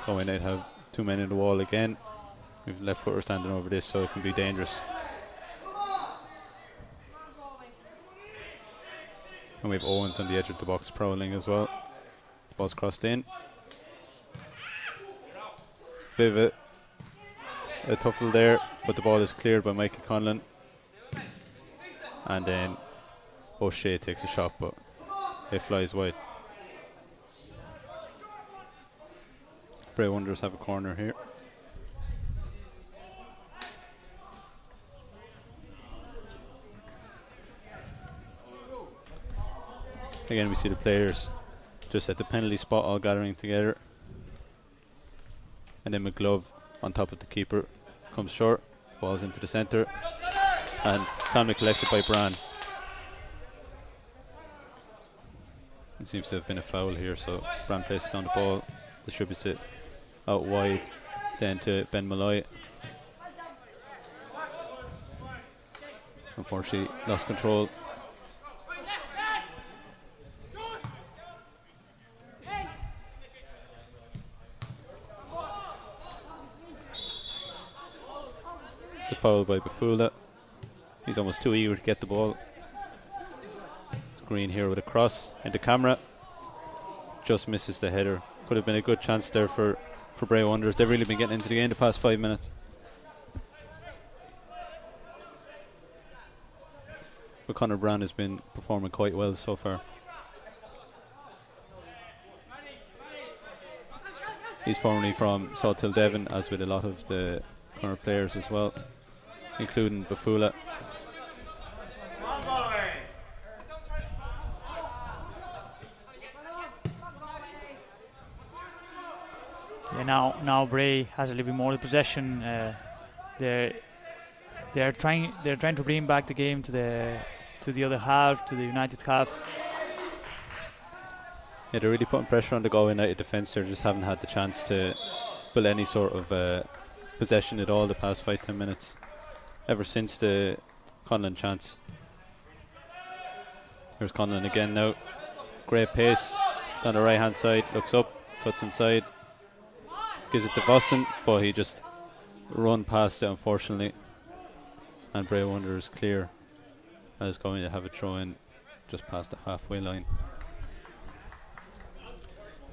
Galway United have 2 men in the wall again. We've left footer standing over this, so it can be dangerous. And we have Owens on the edge of the box prowling as well. Ball's crossed in. Bit of a tuffle there, but the ball is cleared by Mikey Conlon. And then O'Shea takes a shot, but it flies wide. Bray Wonders have a corner here. Again, we see the players just at the penalty spot all gathering together. And then McGlove on top of the keeper comes short, balls into the centre, and calmly collected by Bran. It seems to have been a foul here, so Bran places down the ball, distributes it out wide, then to Ben Malloy. Unfortunately, lost control. It's a foul by Bafula. He's almost too eager to get the ball. It's Green here with a cross into camera. Just misses the header. Could have been a good chance there for Bray Wonders. They've really been getting into the game the past 5 minutes. But Conor Brown has been performing quite well so far. He's formerly from Salt Hill Devon, as with a lot of the current players as well, including Bafula. Yeah, now Bray has a little bit more possession. They're trying to bring back the game to the other half, to the United half. Yeah, they're really putting pressure on the Galway United defence. They just haven't had the chance to build any sort of possession at all the past 5-10 minutes, ever since the Conlon chance. Here's Conlon again now. Great pace down the right hand side, looks up, cuts inside, gives it to Vossen, but he just run past it unfortunately. And Bray Wonders clear, and is going to have a throw in just past the halfway line.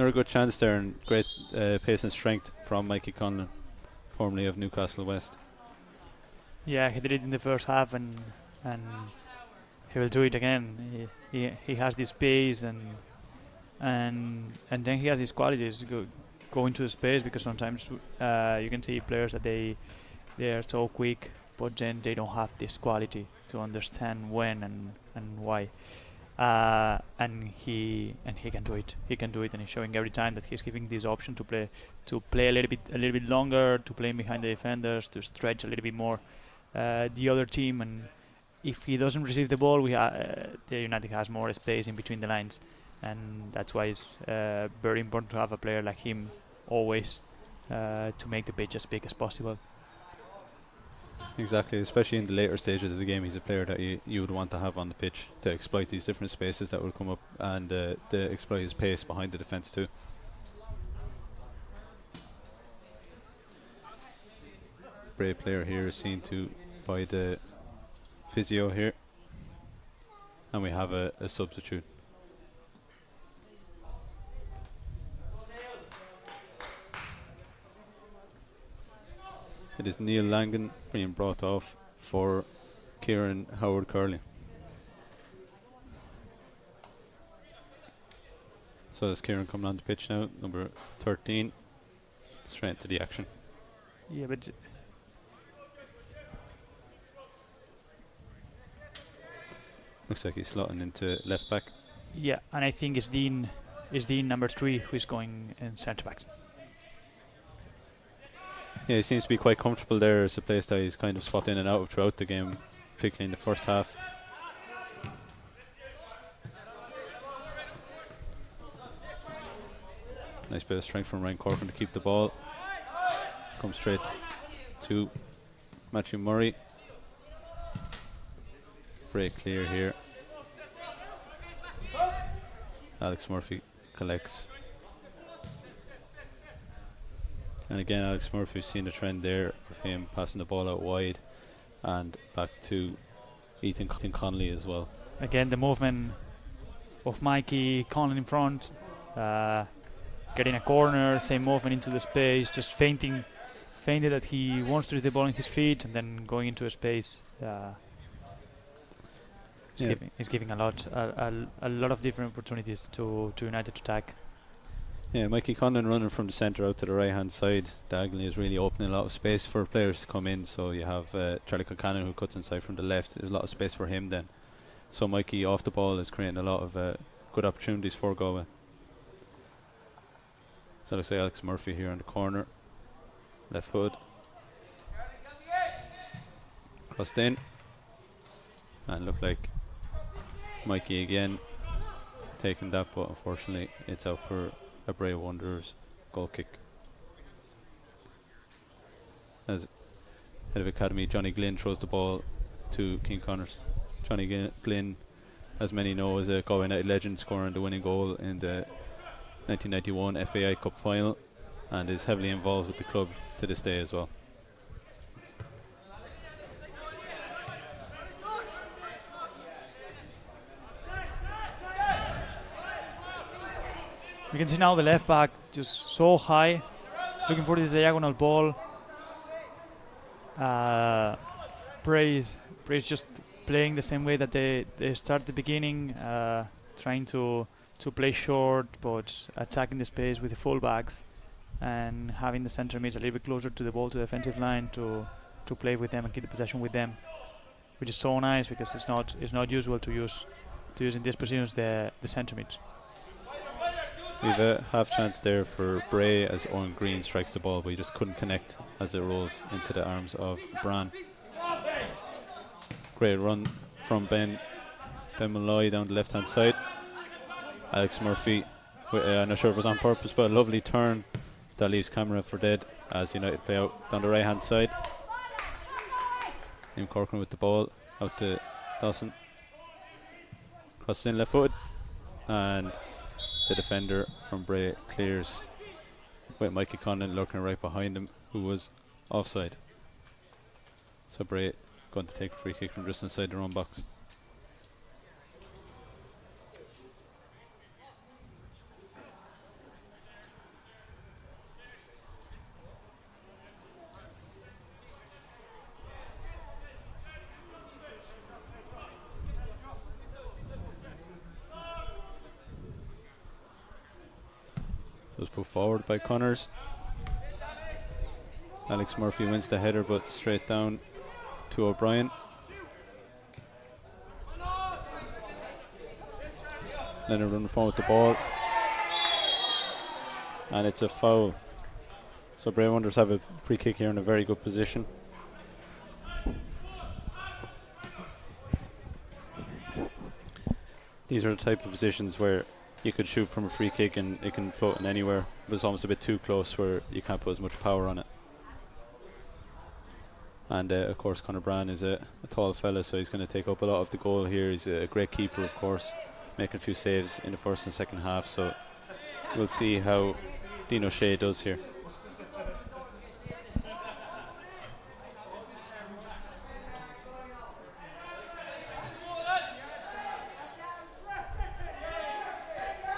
Another good chance there, and great pace and strength from Mikey Conlon, formerly of Newcastle West. Yeah, he did it in the first half, and he will do it again. He has this pace, and then he has these qualities. Go into the space, because sometimes you can see players that they are so quick, but then they don't have this quality to understand when and why. And he can do it. He can do it, and he's showing every time that he's giving this option to play a little bit longer, to play behind the defenders, to stretch a little bit more the other team. And if he doesn't receive the ball, the United has more space in between the lines, and that's why it's very important to have a player like him always to make the pitch as big as possible. Exactly, especially in the later stages of the game. He's a player that you would want to have on the pitch to exploit these different spaces that will come up, and to exploit his pace behind the defence too. Bray player here is seen by the physio here, and we have a substitute. It is Neil Langan being brought off for Kieran Howard-Curley. So there's Kieran coming on the pitch now, number 13, straight into the action. Yeah, but looks like he's slotting into left back. yeah, and I think it's Dean number 3 who's going in centre back. Yeah, he seems to be quite comfortable there. It's a place that he's kind of spot in and out of throughout the game, particularly in the first half. Nice bit of strength from Ryan Corcoran to keep the ball. Comes straight to Matthew Murray. Break clear here. Alex Murphy collects. And again, Alex Murphy's seen a trend there of him passing the ball out wide and back to Ethan Connolly as well. Again, the movement of Mikey Conlon in front, getting a corner, same movement into the space, just feinted that he wants to hit the ball in his feet, and then going into a space. It's giving a lot of different opportunities to United to attack. Yeah, Mikey Conlon running from the centre out to the right hand side diagonally is really opening a lot of space for players to come in. So you have Charlie Concannon who cuts inside from the left. There's a lot of space for him then. So Mikey off the ball is creating a lot of good opportunities for Galway. So looks like Alex Murphy here in the corner, left foot, crossed in, and looked like Mikey again taking that, but unfortunately it's out for a Bray Wanderers goal kick. As head of academy Johnny Glynn throws the ball to King Connors. Johnny Glynn, as many know, is a Galway United legend, scoring the winning goal in the 1991 FAI Cup final, and is heavily involved with the club to this day as well. We can see now the left back just so high, looking for this diagonal ball. Bray's just playing the same way that they start at the beginning, trying to play short, but attacking the space with the fullbacks, and having the centre mids a little bit closer to the ball, to the defensive line, to play with them and keep the possession with them, which is so nice because it's not usual to use in these positions the centre mids. We've a half chance there for Bray as Owen Green strikes the ball, but he just couldn't connect as it rolls into the arms of Bran. Great run from Ben Malloy down the left hand side. Alex Murphy, I'm not sure if it was on purpose, but a lovely turn that leaves camera for dead as United play out down the right hand side. Liam Corcoran with the ball out to Dawson. Crosses in left foot, and the defender from Bray clears with Mikey Conlon lurking right behind him, who was offside. So Bray going to take a free kick from just inside their own box. was put forward by Connors. Alex Murphy wins the header, but straight down to O'Brien. Leonard running forward with the ball, and it's a foul. So Bray Wonders have a free kick here in a very good position. These are the type of positions where you could shoot from a free kick and it can float in anywhere, but it's almost a bit too close where you can't put as much power on it. And of course Conor Brand is a tall fella, so he's going to take up a lot of the goal here. He's a great keeper, of course, making a few saves in the first and second half, so we'll see how Dean O'Shea does here.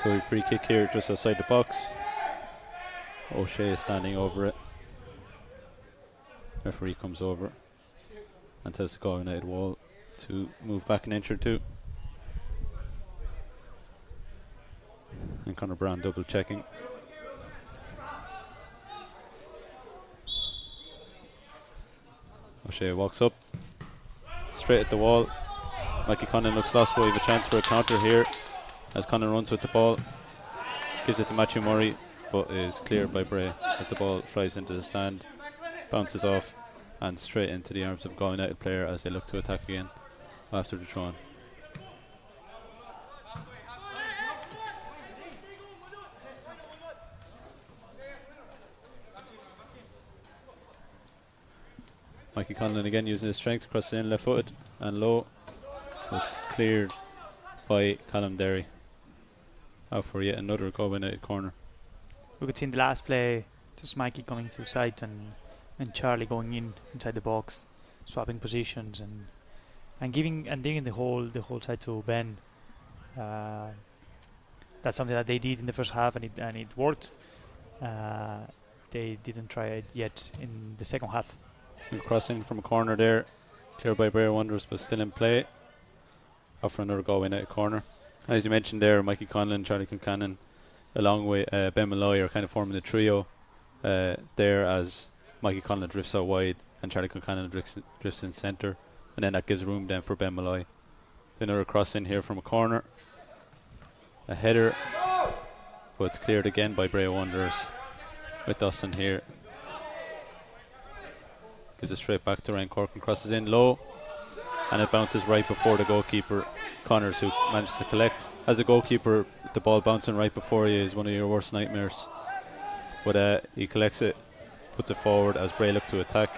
So a free kick here just outside the box. O'Shea is standing over it. Referee comes over and tells the Galway United wall to move back an inch or two. And Conor Brand double checking. O'Shea walks up straight at the wall. Mikey Conlon looks lost, but we have a chance for a counter here as Conlon runs with the ball, gives it to Matthew Murray, but is cleared by Bray as the ball flies into the stand, bounces off and straight into the arms of a Galway United player as they look to attack again after the throw-in. Mikey Conlon again using his strength across the in, left footed and low, was cleared by Callum Derry. Out for yet another Galway United corner. We could see in the last play just Mikey coming to the side and Charlie going inside the box, swapping positions and giving the whole side to Ben. That's something that they did in the first half and it worked. They didn't try it yet in the second half. Crossing from a corner there, cleared by Bray Wanderers, but still in play. Out for another Galway United corner. As you mentioned there, Mikey Conlon, Charlie Concannon, along with Ben Malloy are kind of forming the trio there as Mikey Conlon drifts out wide and Charlie Concannon drifts in centre, and then that gives room then for Ben Malloy. Another cross in here from a corner, a header, but it's cleared again by Bray Wanderers with Dustin here. Gives it straight back to Ryan Cork and crosses in low, and it bounces right before the goalkeeper Connors, who managed to collect. As a goalkeeper, the ball bouncing right before you is one of your worst nightmares, but he collects it, puts it forward as Bray look to attack.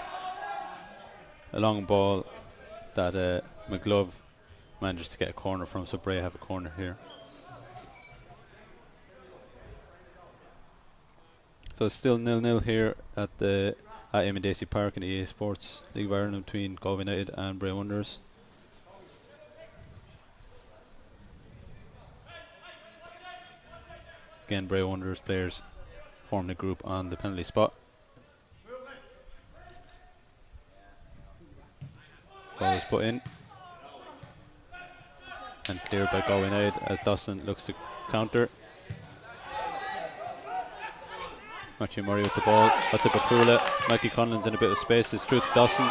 A long ball that McGlove manages to get a corner from, so Bray have a corner here. So it's still 0-0 here at Eamon Dacey Park in the EA Sports League of Ireland between Galway United and Bray Wanderers. Again, Bray Wanderers players form the group on the penalty spot. Ball is put in and cleared by Galway United as Dawson looks to counter. Matthew Murray with the ball, got to Bafula. Mikey Conlon's in a bit of space, it's through to Dawson.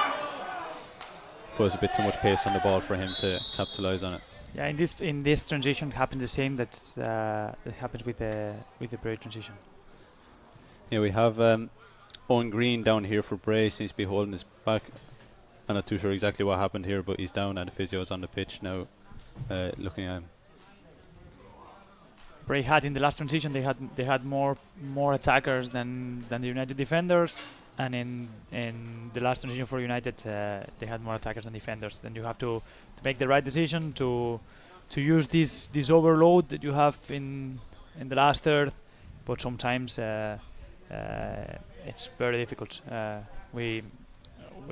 But it's a bit too much pace on the ball for him to capitalise on it. Yeah, in this transition happened the same that happens with the Bray transition. Yeah, we have Owen Green down here for Bray. Seems to be holding his back. I'm not too sure exactly what happened here, but he's down and the physio is on the pitch now, looking at him. Bray had in the last transition they had more attackers than the United defenders, and in the last transition for United they had more attackers than defenders. Then you have to make the right decision to use this overload that you have in the last third, but sometimes it's very difficult. We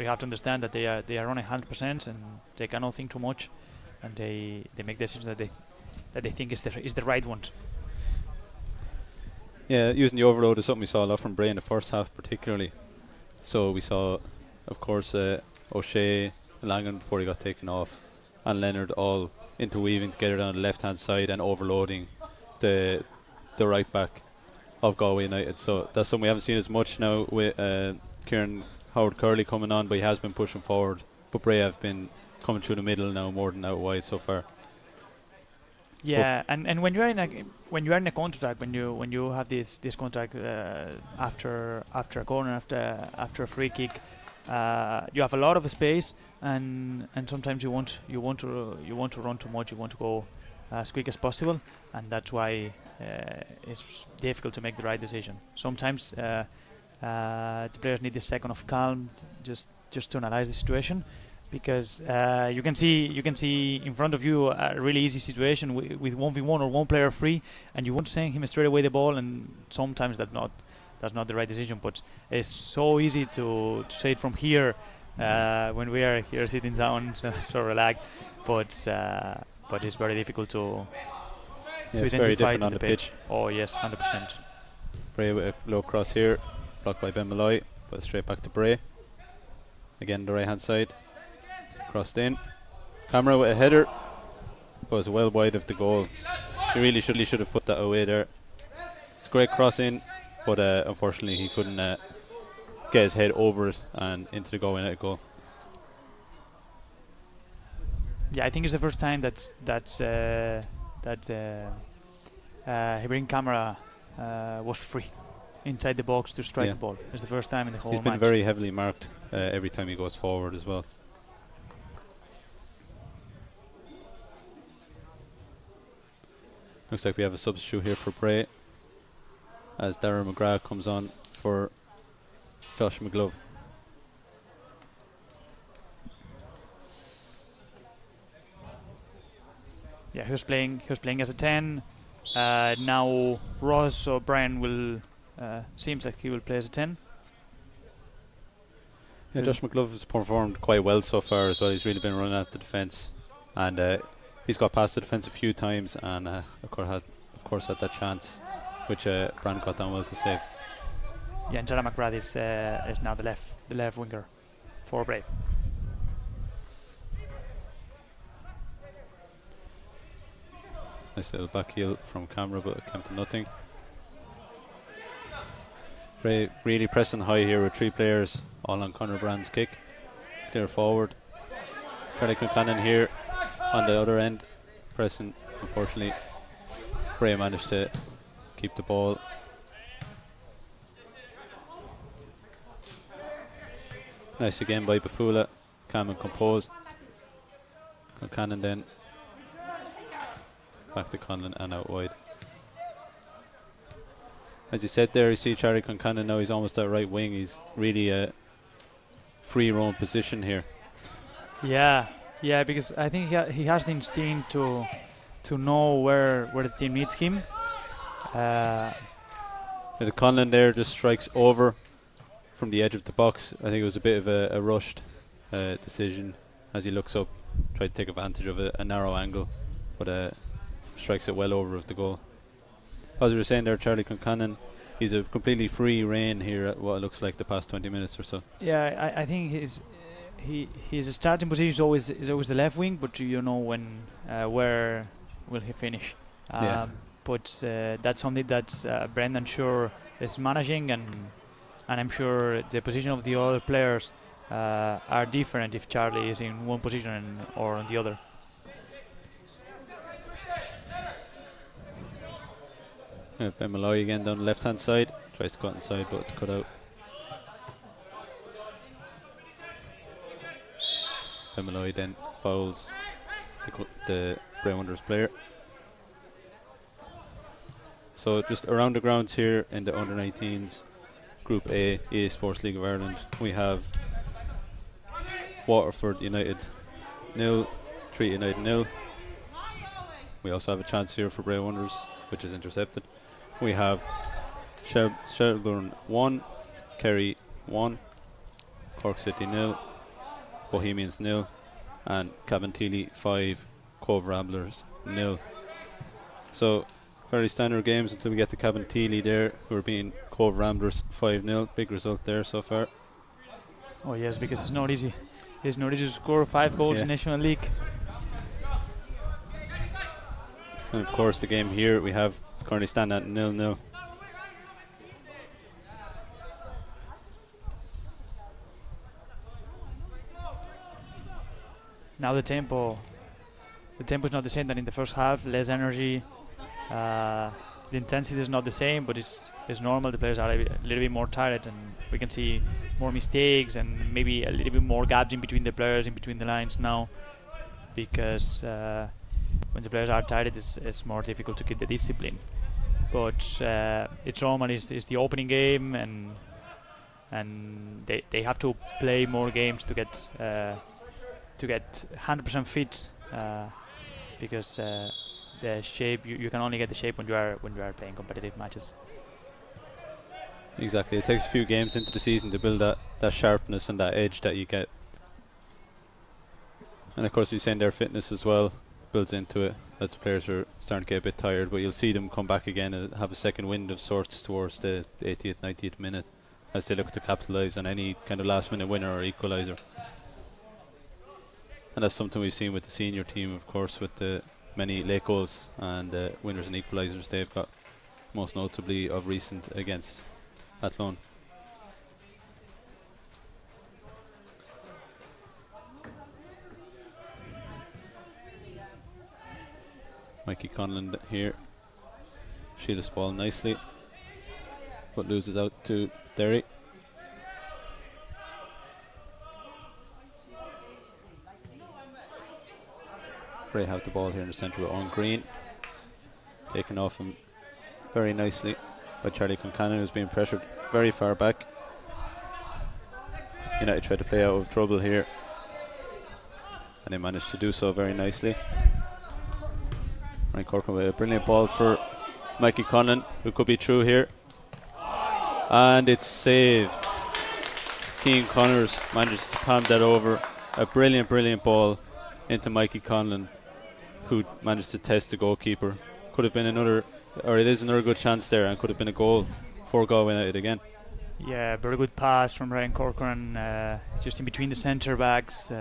have to understand that they are running 100% and they cannot think too much, and they make decisions that they think is the right ones. Yeah, using the overload is something we saw a lot from Bray in the first half particularly. So we saw, of course, O'Shea, Langan before he got taken off, and Leonard all interweaving together down the left hand side and overloading the right back. of Galway United. So that's something we haven't seen as much now with Kieran Howard Curley coming on, but he has been pushing forward. But Bray have been coming through the middle now more than out wide so far. Yeah, and when you're in a contract, when you have this contract after a corner, after a free kick, you have a lot of space, and sometimes you want to run too much. You want to go as quick as possible, and that's why it's difficult to make the right decision. Sometimes the players need a second of calm, just to analyze the situation. Because you can see in front of you a really easy situation with 1v1 or one player free, and you want to send him straight away the ball, and sometimes that's not the right decision. But it's so easy to say it from here when we are here sitting down, so relaxed. But it's very difficult to it's identify very different to on the pitch. Oh yes, 100%. Bray with a low cross here, blocked by Ben Malloy, but straight back to Bray. Again, the right hand side. Crossed in. Camera with a header. Was well wide of the goal. He really should have put that away there. It's a great cross in, but unfortunately he couldn't get his head over it and into the Galway United goal. Yeah, I think it's the first time that Hibbering Camera was free inside the box to strike the ball. It's the first time in the whole match. He's been very heavily marked every time he goes forward as well. Looks like we have a substitute here for Bray as Darren McGrath comes on for Josh McGlove. Yeah, he was playing as a 10. Now Ross O'Brien will seems like he will play as a 10. Yeah, Josh McGlove has performed quite well so far as well. He's really been running at the defence, and he's got past the defence a few times, and of course had that chance, which Brand got down well to save. Yeah, and Darren McGrath is now the left winger for Bray. Nice little back heel from Camera, but it came to nothing. Bray really pressing high here with 3 players, all on Conor Brand's kick. Clear forward. Charlie Kilcannon here on the other end, pressing. Unfortunately, Bray managed to keep the ball. Nice again by Bafula. Calm and composed. Kilcannon then back to Conlon and out wide. As you said there, you see Charlie Concannon now, he's almost at right wing. He's really a free roam position here. Yeah, because I think he has the instinct to know where the team needs him. The Conlon there just strikes over from the edge of the box. I think it was a bit of a rushed decision as he looks up, tried to take advantage of a narrow angle, but strikes it well over of the goal. As we were saying there, Charlie Concannon, he's a completely free rein here at what it looks like the past 20 minutes or so. Yeah, I think his starting position is always the left wing, but you know when where will he finish. But that's something that Brendan Sure is managing, and I'm sure the position of the other players are different if Charlie is in one position or on the other. Ben Malloy again down the left hand side, tries to cut inside but it's cut out. Ben Malloy then fouls the Bray Wanderers player. So just around the grounds here in the under-19s Group A EA Sports League of Ireland, we have Waterford United 0, Treaty United 0. We also have a chance here for Bray Wanderers, which is intercepted. We have Shelburne 1, Kerry 1, Cork City 0, Bohemians 0, and Cabinteely 5, Cove Ramblers 0. So very standard games until we get to Cabinteely there, who are being Cove Ramblers 5-0. Big result there so far. Oh yes, because it's not easy. It's not easy to score 5 goals in National League. And of course the game here we have is currently standing at 0-0. now the tempo is not the same than in the first half. Less energy. The intensity is not the same, but it's normal. The players are a little bit more tired, and we can see more mistakes and maybe a little bit more gaps in between the players, in between the lines now, because when the players are tired, it's more difficult to keep the discipline. But it's normal. It's the opening game, and they have to play more games to get 100% fit, because the shape you can only get the shape when you are playing competitive matches. Exactly. It takes a few games into the season to build that sharpness and that edge that you get. And of course, you're saying their fitness as well builds into it as the players are starting to get a bit tired, but you'll see them come back again and have a second wind of sorts towards the 80th, 90th minute as they look to capitalise on any kind of last minute winner or equaliser. And that's something we've seen with the senior team, of course, with the many late goals and winners and equalisers they've got, most notably of recent against Athlone. Mikey Conlon here, shields the ball nicely, but loses out to Derry. Bray have the ball here in the centre with Owen Green, taken off him very nicely by Charlie Concannon, who's being pressured very far back. United tried to play out of trouble here, and they managed to do so very nicely. Ryan Corcoran with a brilliant ball for Mikey Conlon, who could be through here, and it's saved. Keane Connors managed to palm that over. A brilliant ball into Mikey Conlon, who managed to test the goalkeeper. Could have been another, or it is another good chance there, and could have been a goal for Galway United again. Yeah, very good pass from Ryan Corcoran, just in between the centre backs.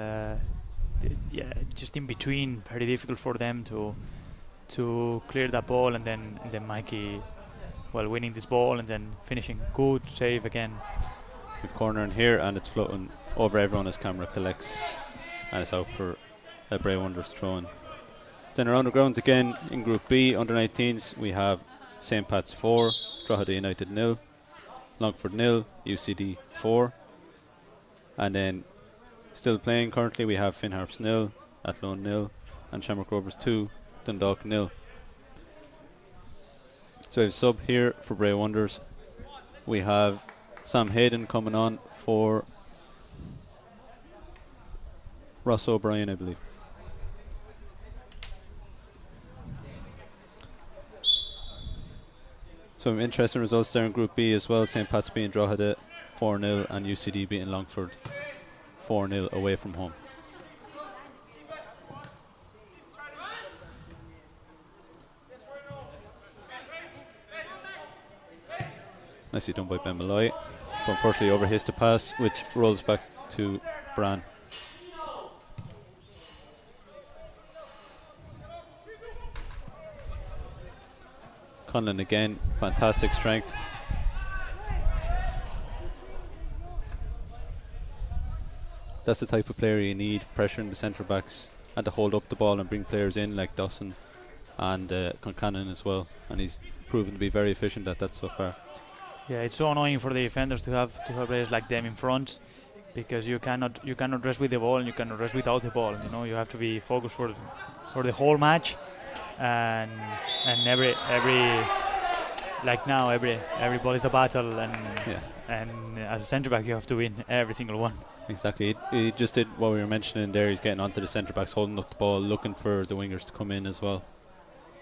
Just in between, very difficult for them to clear that ball, and then Mikey, winning this ball and then finishing. Good save again. We've corner in here, and it's floating over everyone as camera collects, and it's out for a Bray Wonders throw-in. Then around the grounds again in Group B, under 19s, we have St. Pat's 4, Drogheda United 0, Longford 0, UCD 4, and then still playing currently we have Finn Harps 0, Athlone 0, and Shamrock Rovers 2, Dundalk 0. So we have a sub here for Bray Wonders. We have Sam Hayden coming on for Ross O'Brien, I believe. Some interesting results there in Group B as well. St. Pat's beating Drogheda 4-0 and UCD beating Longford 4-0 away from home. Nicely done by Ben Malloy, but unfortunately overhits the pass, which rolls back to Bran. Conlon again, fantastic strength. That's the type of player you need, pressuring the centre backs and to hold up the ball and bring players in like Dawson and Concannon as well, and he's proven to be very efficient at that so far. Yeah, it's so annoying for the defenders to have players like them in front, because you cannot rest with the ball and you cannot rest without the ball. You know, you have to be focused for the whole match, and every like now every ball is a battle, and as a centre back you have to win every single one. Exactly. He just did what we were mentioning there. He's getting onto the centre backs, holding up the ball, looking for the wingers to come in as well,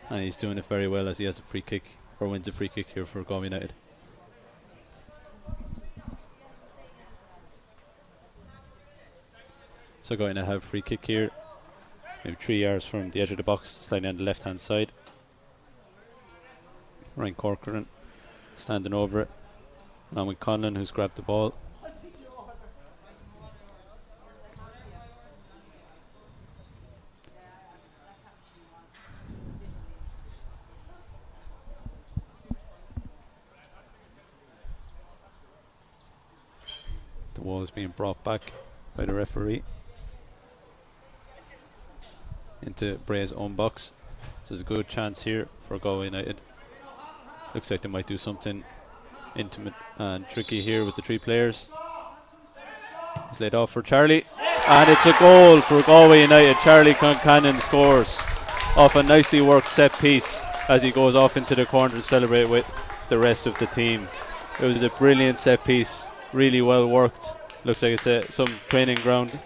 and he's doing it very well as he has a free kick, or wins a free kick here for Galway United. So going to have a free kick here, maybe 3 yards from the edge of the box, slightly on the left hand side. Ryan Corcoran standing over it, along with Conlon, who's grabbed the ball. The ball is being brought back by the referee. into Bray's own box. So there's a good chance here for Galway United. Looks like they might do something intimate and tricky here with the 3 players. It's laid off for Charlie, and it's a goal for Galway United. Charlie Concannon scores off a nicely worked set piece as he goes off into the corner to celebrate with the rest of the team. It was a brilliant set piece, really well worked. Looks like it's some training ground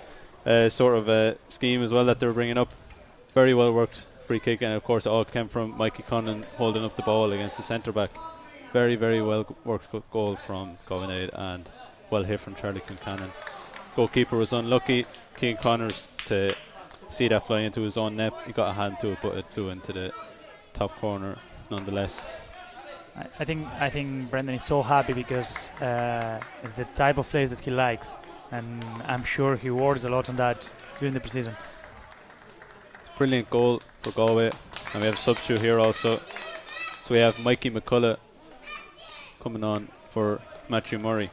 sort of a scheme as well that they're bringing up. Very well worked free kick, and of course it all came from Mikey Connon holding up the ball against the centre back. Very, very well worked goal from Galway United, and well hit from Charlie Concannon. Goalkeeper was unlucky, Keane Connors, to see that fly into his own net. He got a hand to it, but it flew into the top corner nonetheless. I think Brendan is so happy because it's the type of plays that he likes, and I'm sure he works a lot on that during the preseason. Brilliant goal for Galway, and we have a substitute here also. So we have Mikey McCullough coming on for Matthew Murray.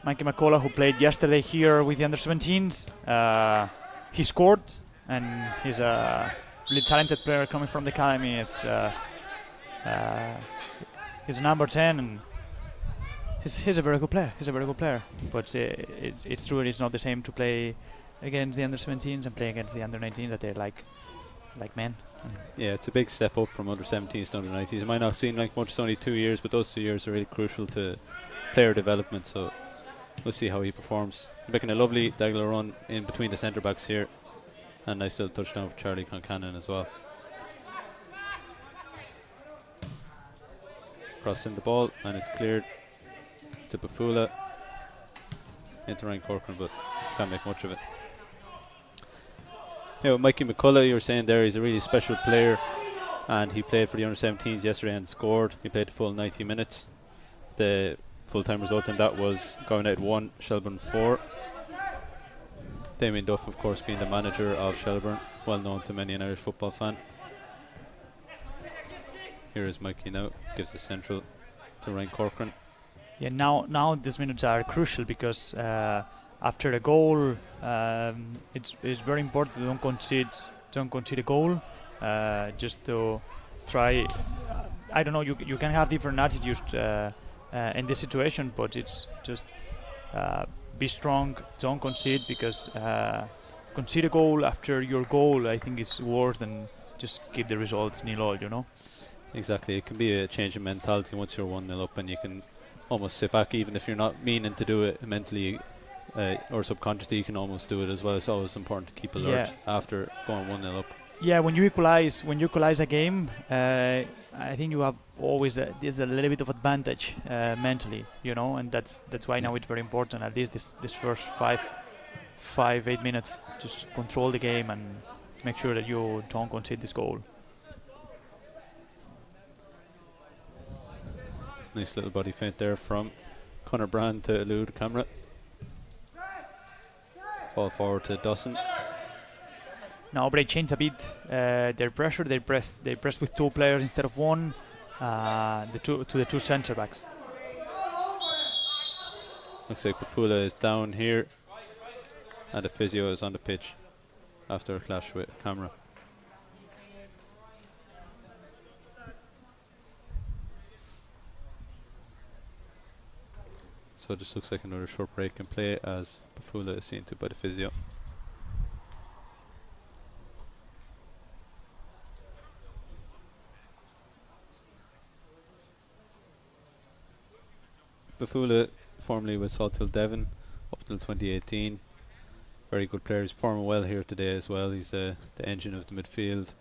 Mikey McCullough, who played yesterday here with the under-17s, he scored, and he's a really talented player coming from the academy. He's number 10, and he's a very good player. But it's true, it's not the same to play against the under-17s and play against the under-19s, that they're like men. Yeah, it's a big step up from under-17s to under-19s. It might not seem like much, it's only 2 years, but those 2 years are really crucial to player development. So we'll see how he performs. Making a lovely diagonal run in between the centre backs here, and nice little touchdown for Charlie Concannon as well. Crossing the ball, and it's cleared to Bafula into Ryan Corcoran, but can't make much of it. Yeah, with Mikey McCullough, you were saying there, he's a really special player, and he played for the under-17s yesterday and scored. He played the full 90 minutes. The full-time result in that was Galway United 1, Shelburne 4. Damien Duff, of course, being the manager of Shelburne, well known to many an Irish football fan. Here is Mikey now, gives the central to Ryan Corcoran. Yeah, now these minutes are crucial because after the goal, it's very important to don't concede a goal. Just to try, I don't know. You can have different attitudes in this situation, but it's just be strong, don't concede, because concede a goal after your goal, I think it's worse than just keep the results 0-0, you know. Exactly, it can be a change in mentality once you're 1-0 up, and you can almost sit back, even if you're not meaning to do it mentally or subconsciously. You can almost do it as well. It's always important to keep alert after going 1-0 up. Yeah, when you equalize a game, I think you have always there's a little bit of advantage mentally, you know, and that's why now it's very important. At least this first 8 minutes, just control the game and make sure that you don't concede this goal. Nice little body feint there from Conor Brand to elude the camera. Ball forward to Dawson. Now Bray changed a bit their pressure. They pressed with 2 players instead of 1. To the 2 centre backs. Looks like Bafula is down here, and the physio is on the pitch after a clash with camera. So it just looks like another short break in play as Bafula is seen to by the physio. Bafula, formerly with Salthill Devon up till 2018. Very good player. He's performing well here today as well. He's the engine of the midfield.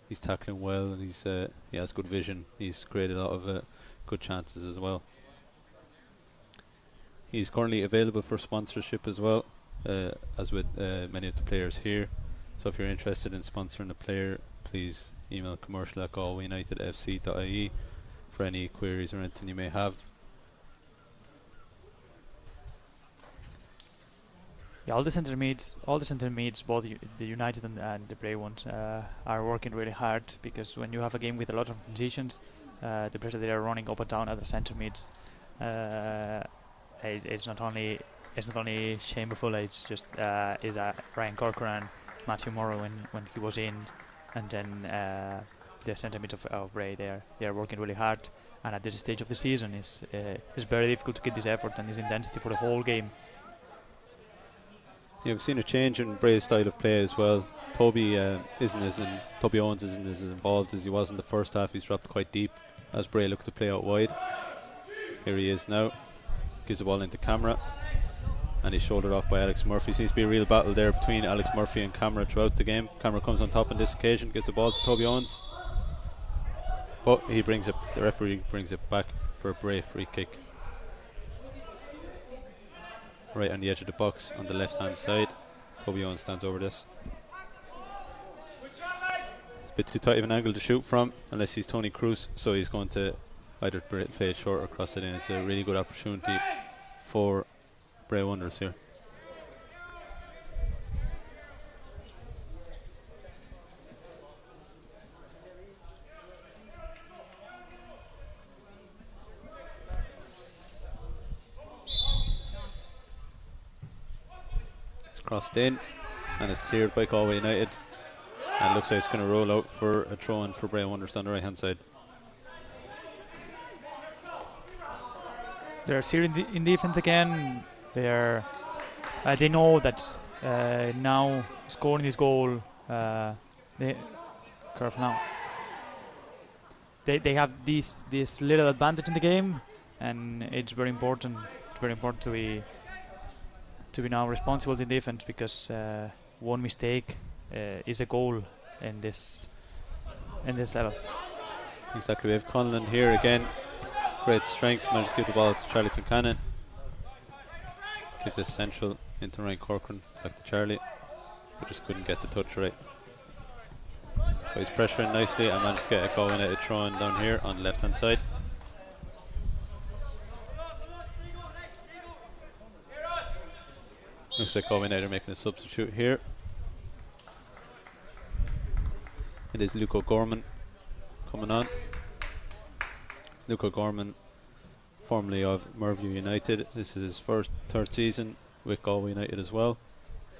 He's tackling well, and he has good vision. He's created a lot of good chances as well. He's currently available for sponsorship as well, as with many of the players here. So if you're interested in sponsoring a player, please email commercial@galwayunitedfc.ie for any queries or anything you may have. Yeah, all the centre mids, both the United and the Bray ones, are working really hard, because when you have a game with a lot of transitions, the players that are running up and down other centre mids it's not only Shane Buffalo, it's just Ryan Corcoran, Matthew Morrow when he was in, and then the centre mid of Bray. They are working really hard, and at this stage of the season, it's very difficult to get this effort and this intensity for the whole game. Yeah, we've seen a change in Bray's style of play as well. Toby Owens isn't as involved as he was in the first half. He's dropped quite deep as Bray look to play out wide. Here he is now. Gives the ball into Camera, and he's shouldered off by Alex Murphy. Seems to be a real battle there between Alex Murphy and Camera throughout the game. Camera comes on top on this occasion, gives the ball to Toby Owens, but the referee brings it back for a Bray free kick. Right on the edge of the box on the left hand side. Toby Owens stands over this. It's a bit too tight of an angle to shoot from unless he's Tony Cruz, so he's going to either play it short or cross it in. It's a really good opportunity for Bray Wonders here. It's crossed in and it's cleared by Galway United, and looks like it's going to roll out for a throw in for Bray Wonders on the right hand side. They're serious in defense again. They know that now scoring this goal, they have this little advantage in the game, and it's very important. It's very important to be now responsible in defense, because one mistake is a goal in this level. Exactly. We have Conlon here again. Great strength, managed to give the ball to Charlie Concannon. Gives this central into Ryan Corcoran, back to Charlie, but just couldn't get the touch right. But he's pressuring nicely and managed to get a goal in a throw in down here on the left hand side. Looks like Galway United are making a substitute here. It is Luke O'Gorman coming on. Luke O'Gorman, formerly of Merview United. This is his third season with Galway United as well.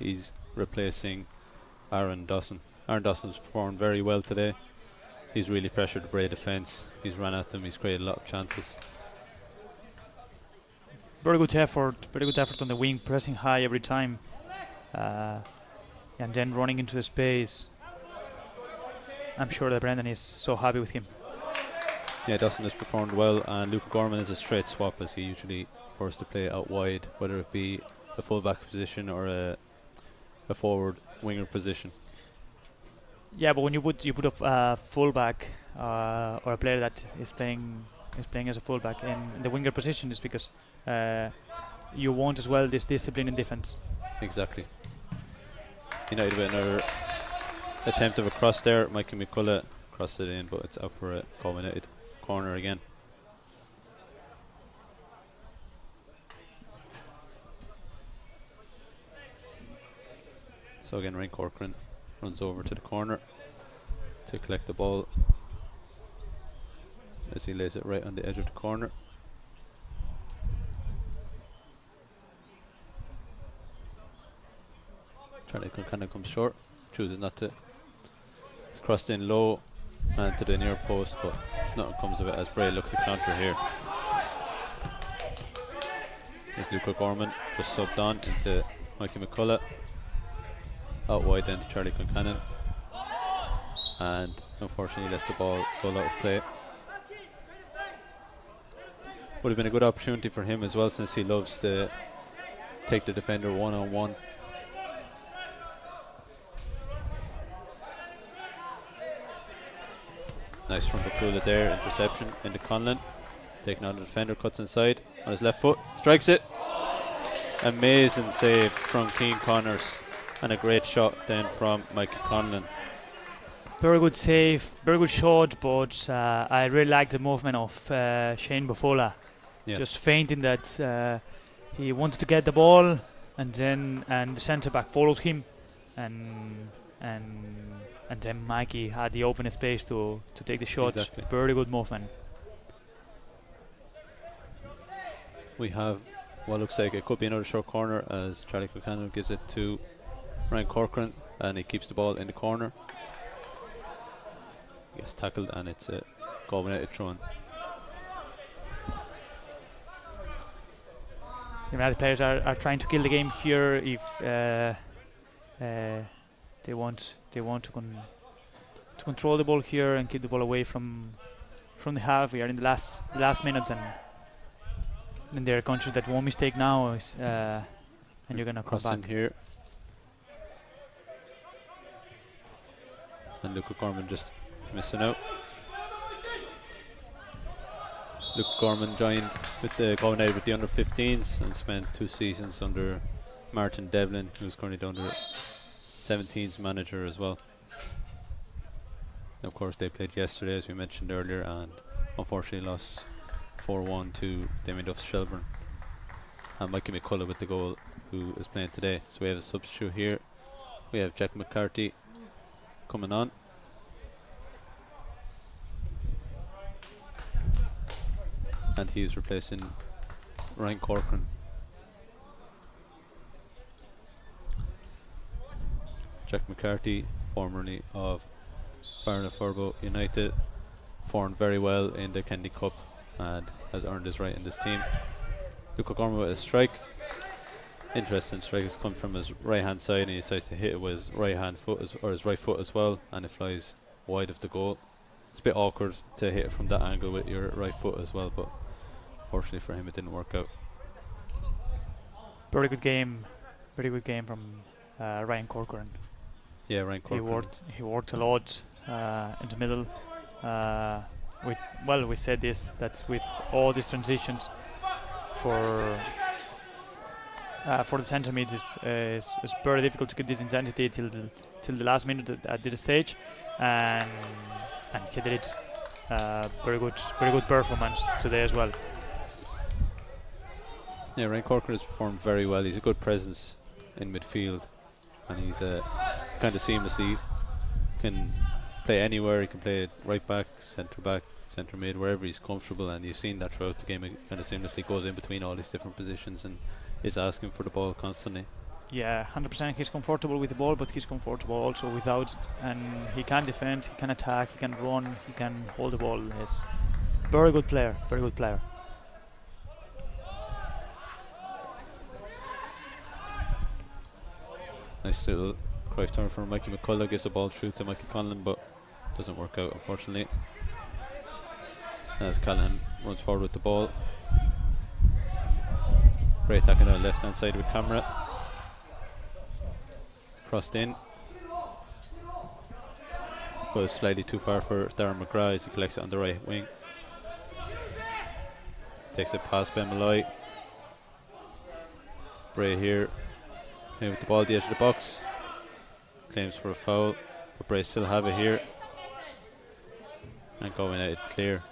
He's replacing Aaron Dawson. Aaron Dawson's performed very well today. He's really pressured the Bray defence. He's run at them. He's created a lot of chances. Very good effort on the wing, pressing high every time, and then running into the space. I'm sure that Brendan is so happy with him. Yeah, Dawson has performed well, and Luke Gorman is a straight swap, as he usually prefers to play out wide, whether it be a full-back position or a forward winger position. Yeah, but when you put a full-back or a player that is playing as a full-back in the winger position, is because you want as well this discipline in defence. Exactly. United with another attempt of a cross there. Mikey McCullough crossed it in, but it's out for a Galway United corner again. So again, Ryan Corcoran runs over to the corner to collect the ball as he lays it right on the edge of the corner. Charlie kind of comes short, chooses not to. It's crossed in low and to the near post, but nothing comes of it as Bray looks to counter here. There's Luke O'Gorman just subbed on into Mikey McCullough. Out wide then to Charlie Concannon, and unfortunately lets the ball go out of play. Would have been a good opportunity for him as well, since he loves to take the defender one-on-one. Nice from Bafula there, interception into Conlon. Taking on the defender, cuts inside on his left foot, strikes it. Amazing save from Keane Connors, and a great shot then from Mikey Conlon. Very good save, very good shot, but I really like the movement of Shane Bafula. Yeah. Just feinting that he wanted to get the ball, and the centre back followed him, and then Mikey had the open space to take the shot. Exactly. Very good movement. We have what looks like it could be another short corner as Charlie Kilcannon gives it to Ryan Corcoran, and he keeps the ball in the corner. He gets tackled, and it's a Galway United throw-in. The United players are trying to kill the game here. If they want to control the ball here and keep the ball away from the half. We are in the last minutes, and they're conscious that one mistake now is and you're gonna come back here. And Luca Gorman just missing out. Luke Gorman joined with the Galway United with the under-15s and spent 2 seasons under Martin Devlin, who's currently the under-17s manager as well. And of course, they played yesterday, as we mentioned earlier, and unfortunately lost 4-1 to Damien Duff's Shelburne. And Mikey McCullough with the goal, who is playing today. So we have a substitute here. We have Jack McCarthy coming on. And he's replacing Ryan Corcoran. Jack McCarthy, formerly of Barnafurbo United, formed very well in the Kennedy Cup and has earned his right in this team. Luca Gorman with a strike. Interesting strike has come from his right hand side, and he decides to hit it with his right hand foot or his right foot as well, and it flies wide of the goal. It's a bit awkward to hit it from that angle with your right foot as well, but fortunately for him it didn't work out. Very good game from Ryan Corcoran. Yeah, Ryan Corcoran. He worked a lot in the middle. We said this, that's with all these transitions for the centre mids is very difficult to get this intensity till the last minute at this stage, and he did it. Very good performance today as well. Yeah, Ryan Corcoran has performed very well. He's a good presence in midfield, and he's kind of seamlessly can play anywhere. He can play right back, centre mid, wherever he's comfortable, and you've seen that throughout the game. He kind of seamlessly goes in between all these different positions and is asking for the ball constantly. Yeah, 100%. He's comfortable with the ball, but he's comfortable also without it, and he can defend, he can attack, he can run, he can hold the ball. He's very good player. Nice little Cruyff turn from Mikey McCullough, gives the ball through to Mikey Conlon, but doesn't work out, unfortunately. As Callahan runs forward with the ball. Bray attacking on the left hand side with Camera. Crossed in. But it's slightly too far for Darren McGrath as he collects it on the right wing. Takes it past Ben Malloy. Bray here. Now with the ball at the edge of the box. Claims for a foul, but Bray still have it here. And going out clear.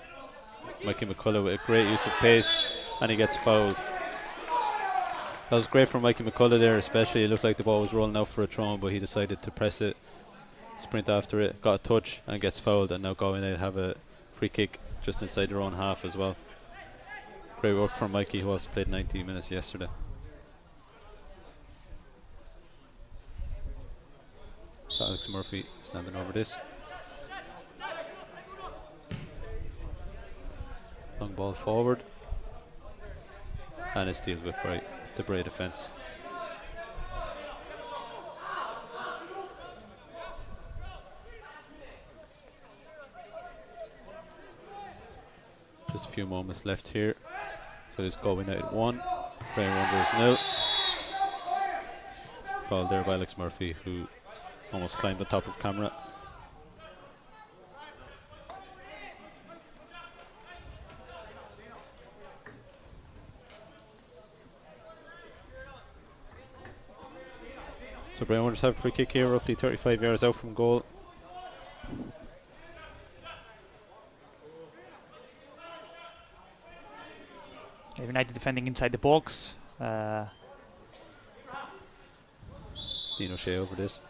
Mikey McCullough with a great use of pace, and he gets fouled. That was great from Mikey McCullough there, especially. It looked like the ball was rolling out for a throw, but he decided to press it, sprint after it, got a touch, and gets fouled. And now going out have a free kick just inside their own half as well. Great work from Mikey, who also played 90 minutes yesterday. So Alex Murphy standing over this. Long ball forward. And it's dealt with by the Bray defence. Just a few moments left here. So there's Galway United 1, Bray Wanderers 0. Foul there by Alex Murphy, who almost climbed on top of camera. So Bray Wanderers have a free kick here, roughly 35 yards out from goal. United defending inside the box. Dean O'Shea over this.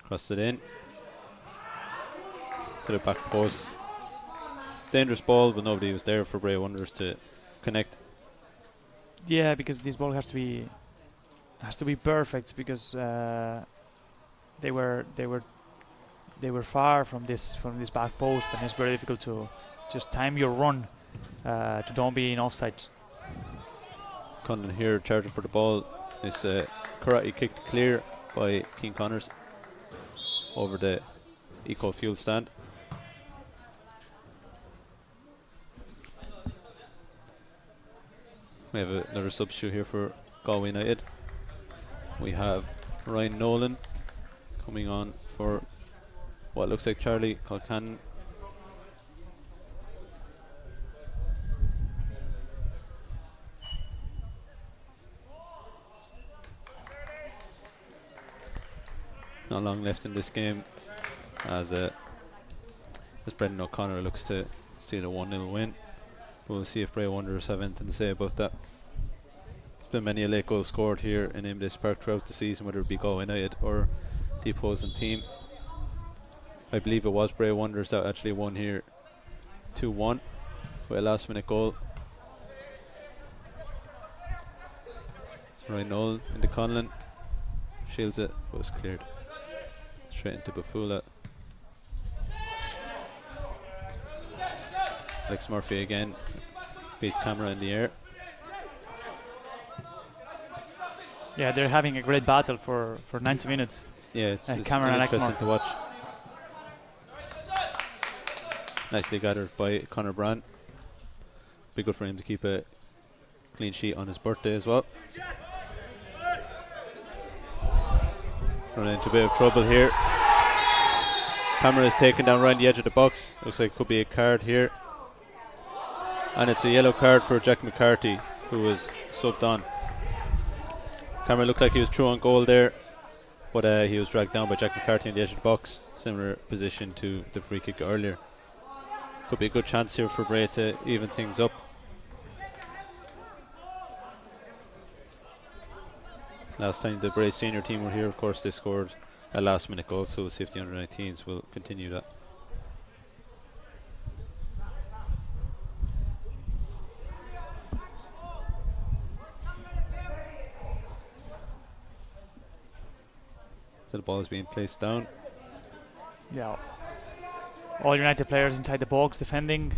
Crossed it in to the back post. Dangerous ball, but nobody was there for Bray Wanderers to connect. Yeah, because this ball has to be perfect, because they were far from this back post, and it's very difficult to just time your run to don't be in offside. Condon here charging for the ball. It's karate kicked clear by Keane Connors over the Eco Fuel stand. We have another substitute here for Galway United. We have Ryan Nolan coming on for what looks like Charlie Colcannon. Not long left in this game as Brendan O'Connor looks to seal a 1-0 win. But we'll see if Bray Wanderers have anything to say about that. There's been many a late goal scored here in Imdes Park throughout the season, whether it be Galway United or the opposing team. I believe it was Bray Wanderers that actually won here 2-1 with a last minute goal. So Ryan Nolan into Conlon, shields it, but was cleared straight into Bafula. Alex Murphy again beats camera in the air. Yeah, they're having a great battle for 90 minutes. Yeah, it's Cameron and interesting to watch. Nicely gathered by Conor Brand. Be good for him to keep a clean sheet on his birthday as well. Running into a bit of trouble here. Camera is taken down around the edge of the box. Looks like it could be a card here. And it's a yellow card for Jack McCarthy, who was subbed on. Camera looked like he was through on goal there, but he was dragged down by Jack McCarthy on the edge of the box. Similar position to the free kick earlier. Could be a good chance here for Bray to even things up. Last time the Bray senior team were here, of course, they scored a last minute goal, so we'll see if the under-19s will continue that. So the ball is being placed down. Yeah. All United players inside the box defending.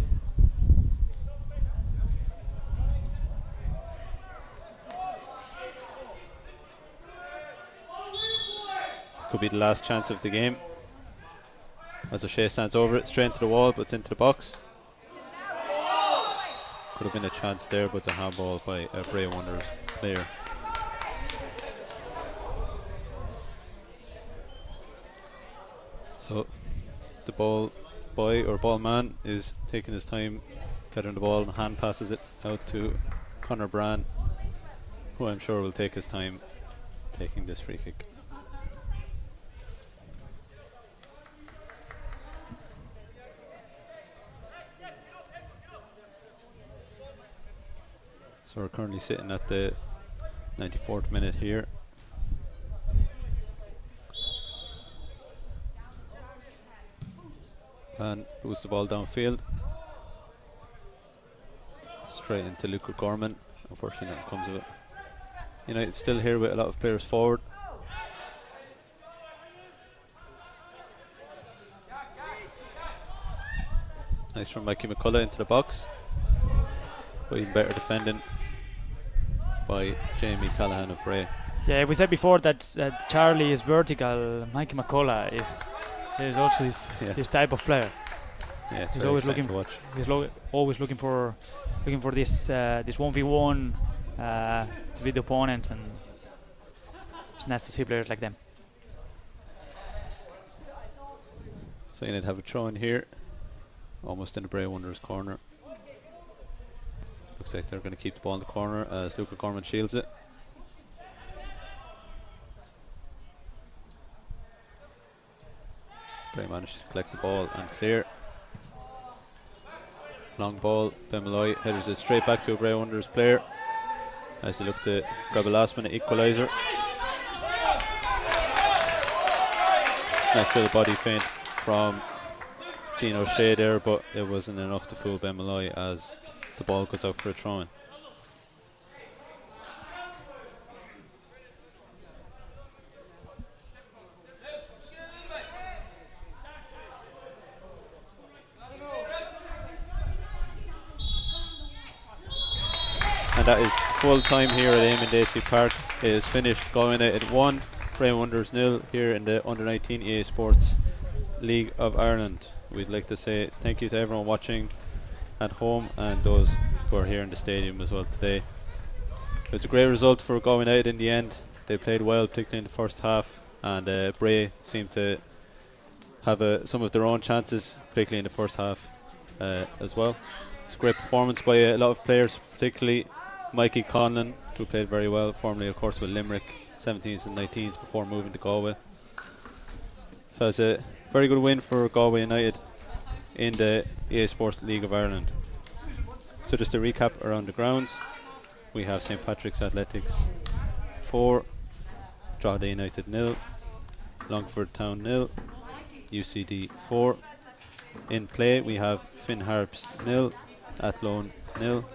This could be the last chance of the game. As O'Shea stands over it, straight into the wall, but it's into the box. Could have been a chance there, but it's a handball by a Bray Wanderers player. So the ball boy or ball man is taking his time gathering the ball and hand passes it out to Conor Brand, who I'm sure will take his time taking this free kick. So we're currently sitting at the 94th minute here. And moves the ball downfield. Straight into Luca Gorman. Unfortunately, nothing comes of it. United still here with a lot of players forward. Nice from Mikey McCullough into the box. But even better defending by Jamie Callahan of Bray. Yeah, we said before that Charlie is vertical. Mikey McCullough is also this type of player. Yeah, it's he's very always exciting looking. to watch. He's always looking for this 1v1 to beat the opponent, and it's nice to see players like them. So United have a throw in here, almost in the Bray Wanderers corner. Looks like they're going to keep the ball in the corner as Luca Gorman shields it. Bray managed to collect the ball and clear. Long ball, Ben Malloy headers it straight back to a Bray Wanderers player as they look to grab a last minute equaliser. Nice little body feint from Dean O'Shea there, but it wasn't enough to fool Ben Malloy as the ball goes out for a throw-in. And that is full time here at Eamon Dacey Park. It is finished Galway United 1, Bray Wonders 0 here in the Under 19 EA Sports League of Ireland. We'd like to say thank you to everyone watching at home and those who are here in the stadium as well today. It was a great result for Galway United in the end. They played well, particularly in the first half, and Bray seemed to have some of their own chances, particularly in the first half as well. It's a great performance by a lot of players, particularly Mikey Conlon, who played very well, formerly of course with Limerick 17s and 19s before moving to Galway. So it's a very good win for Galway United in the EA Sports League of Ireland. So just to recap around the grounds, we have St Patrick's Athletics 4, Drogheda United 0, Longford Town 0, UCD 4. In play we have Finn Harps 0, Athlone 0,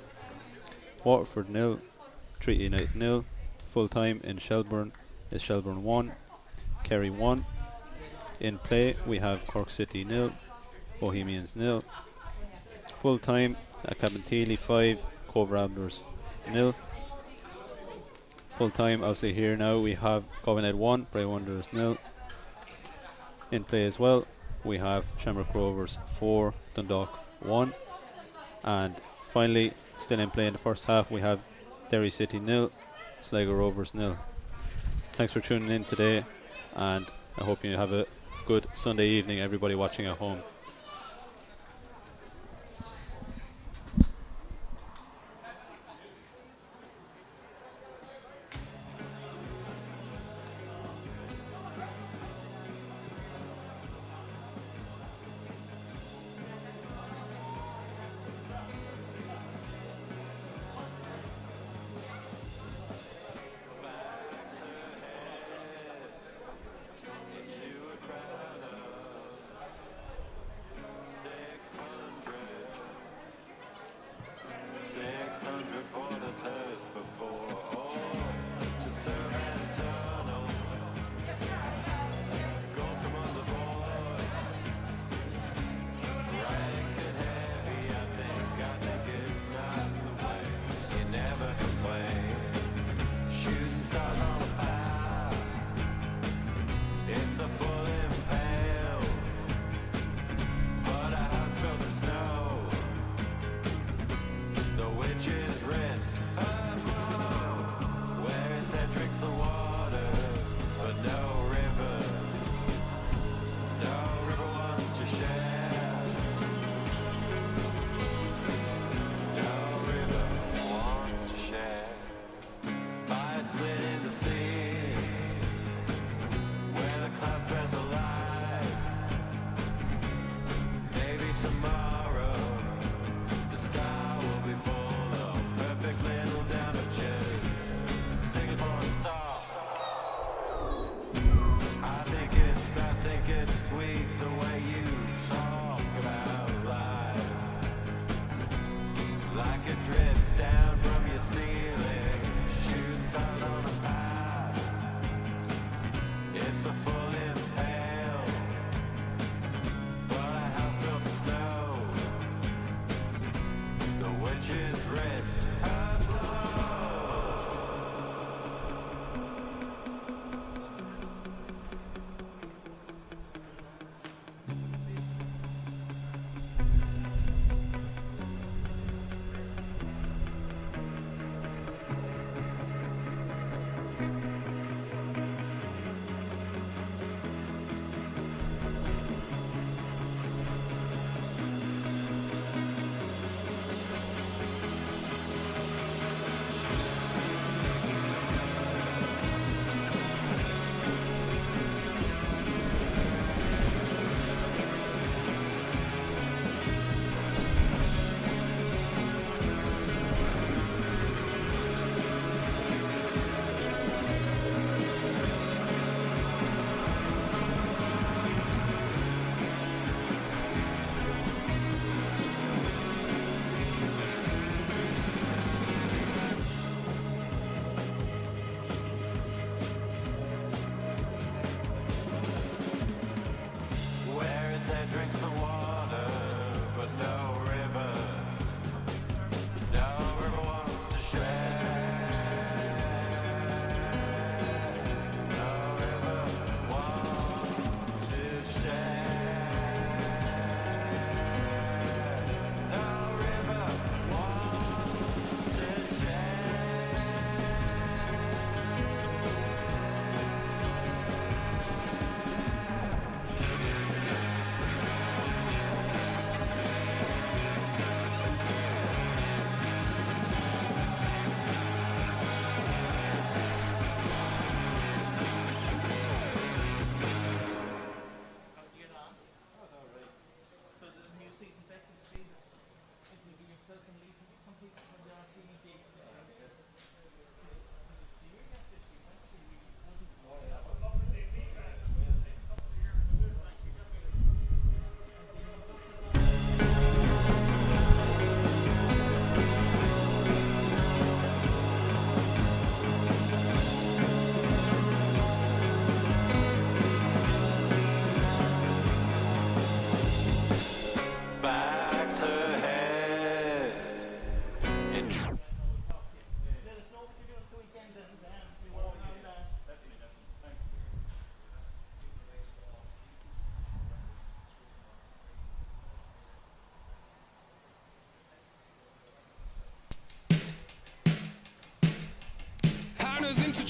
Waterford 0, Treaty United 0. Full time in Shelburne is Shelburne 1, Kerry 1. In play we have Cork City 0, Bohemians 0. Full time at Cabinteely 5, Cove Ramblers 0. Full time obviously here now we have Galway United 1, Bray Wanderers 0. In play as well we have Shamrock Rovers 4, Dundalk 1. And finally, still in play in the first half, we have Derry City 0, Sligo Rovers 0. Thanks for tuning in today, and I hope you have a good Sunday evening, everybody watching at home.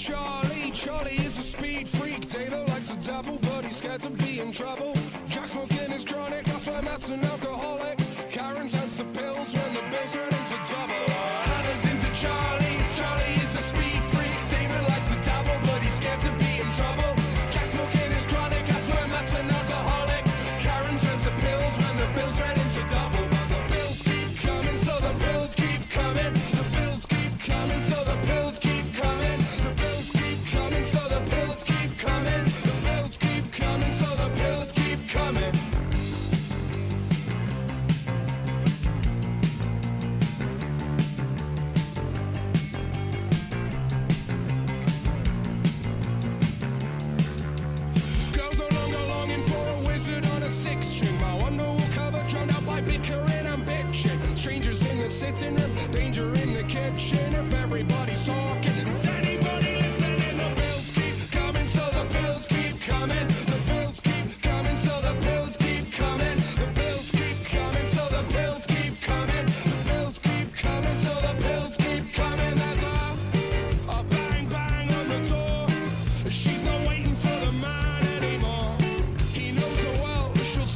Charlie. Charlie is a speed freak. Data likes to double, but he's scared to be in trouble. Jack smoking is chronic, that's why Matt's an alcoholic. Karen turns to pills when the bills turn into double. Hannah's into Charlie. Charlie is a speed freak. David likes to dabble, but he's scared to be in trouble. Jack smoking is chronic, that's why Matt's an alcoholic. Karen turns to pills when the bills turn into double. The bills keep coming, so the bills keep coming. The bills keep coming, so the pills keep coming. The bills keep coming, so the pills keep coming. The bills keep coming, so the pills keep coming. Girls are longer longing for a wizard on a six string. My wonder will cover drowned out by bickering and bitching. Strangers in the sitting room, danger in the kitchen. If everybody's talking, is anybody listening? The bills keep coming, so the bills keep coming. The bills keep coming, so the bills keep coming. The bills keep coming, so the bills keep coming. The bills keep coming, so the bills keep coming. There's a bang bang on the door. She's not waiting for the man anymore. He knows her well, she'll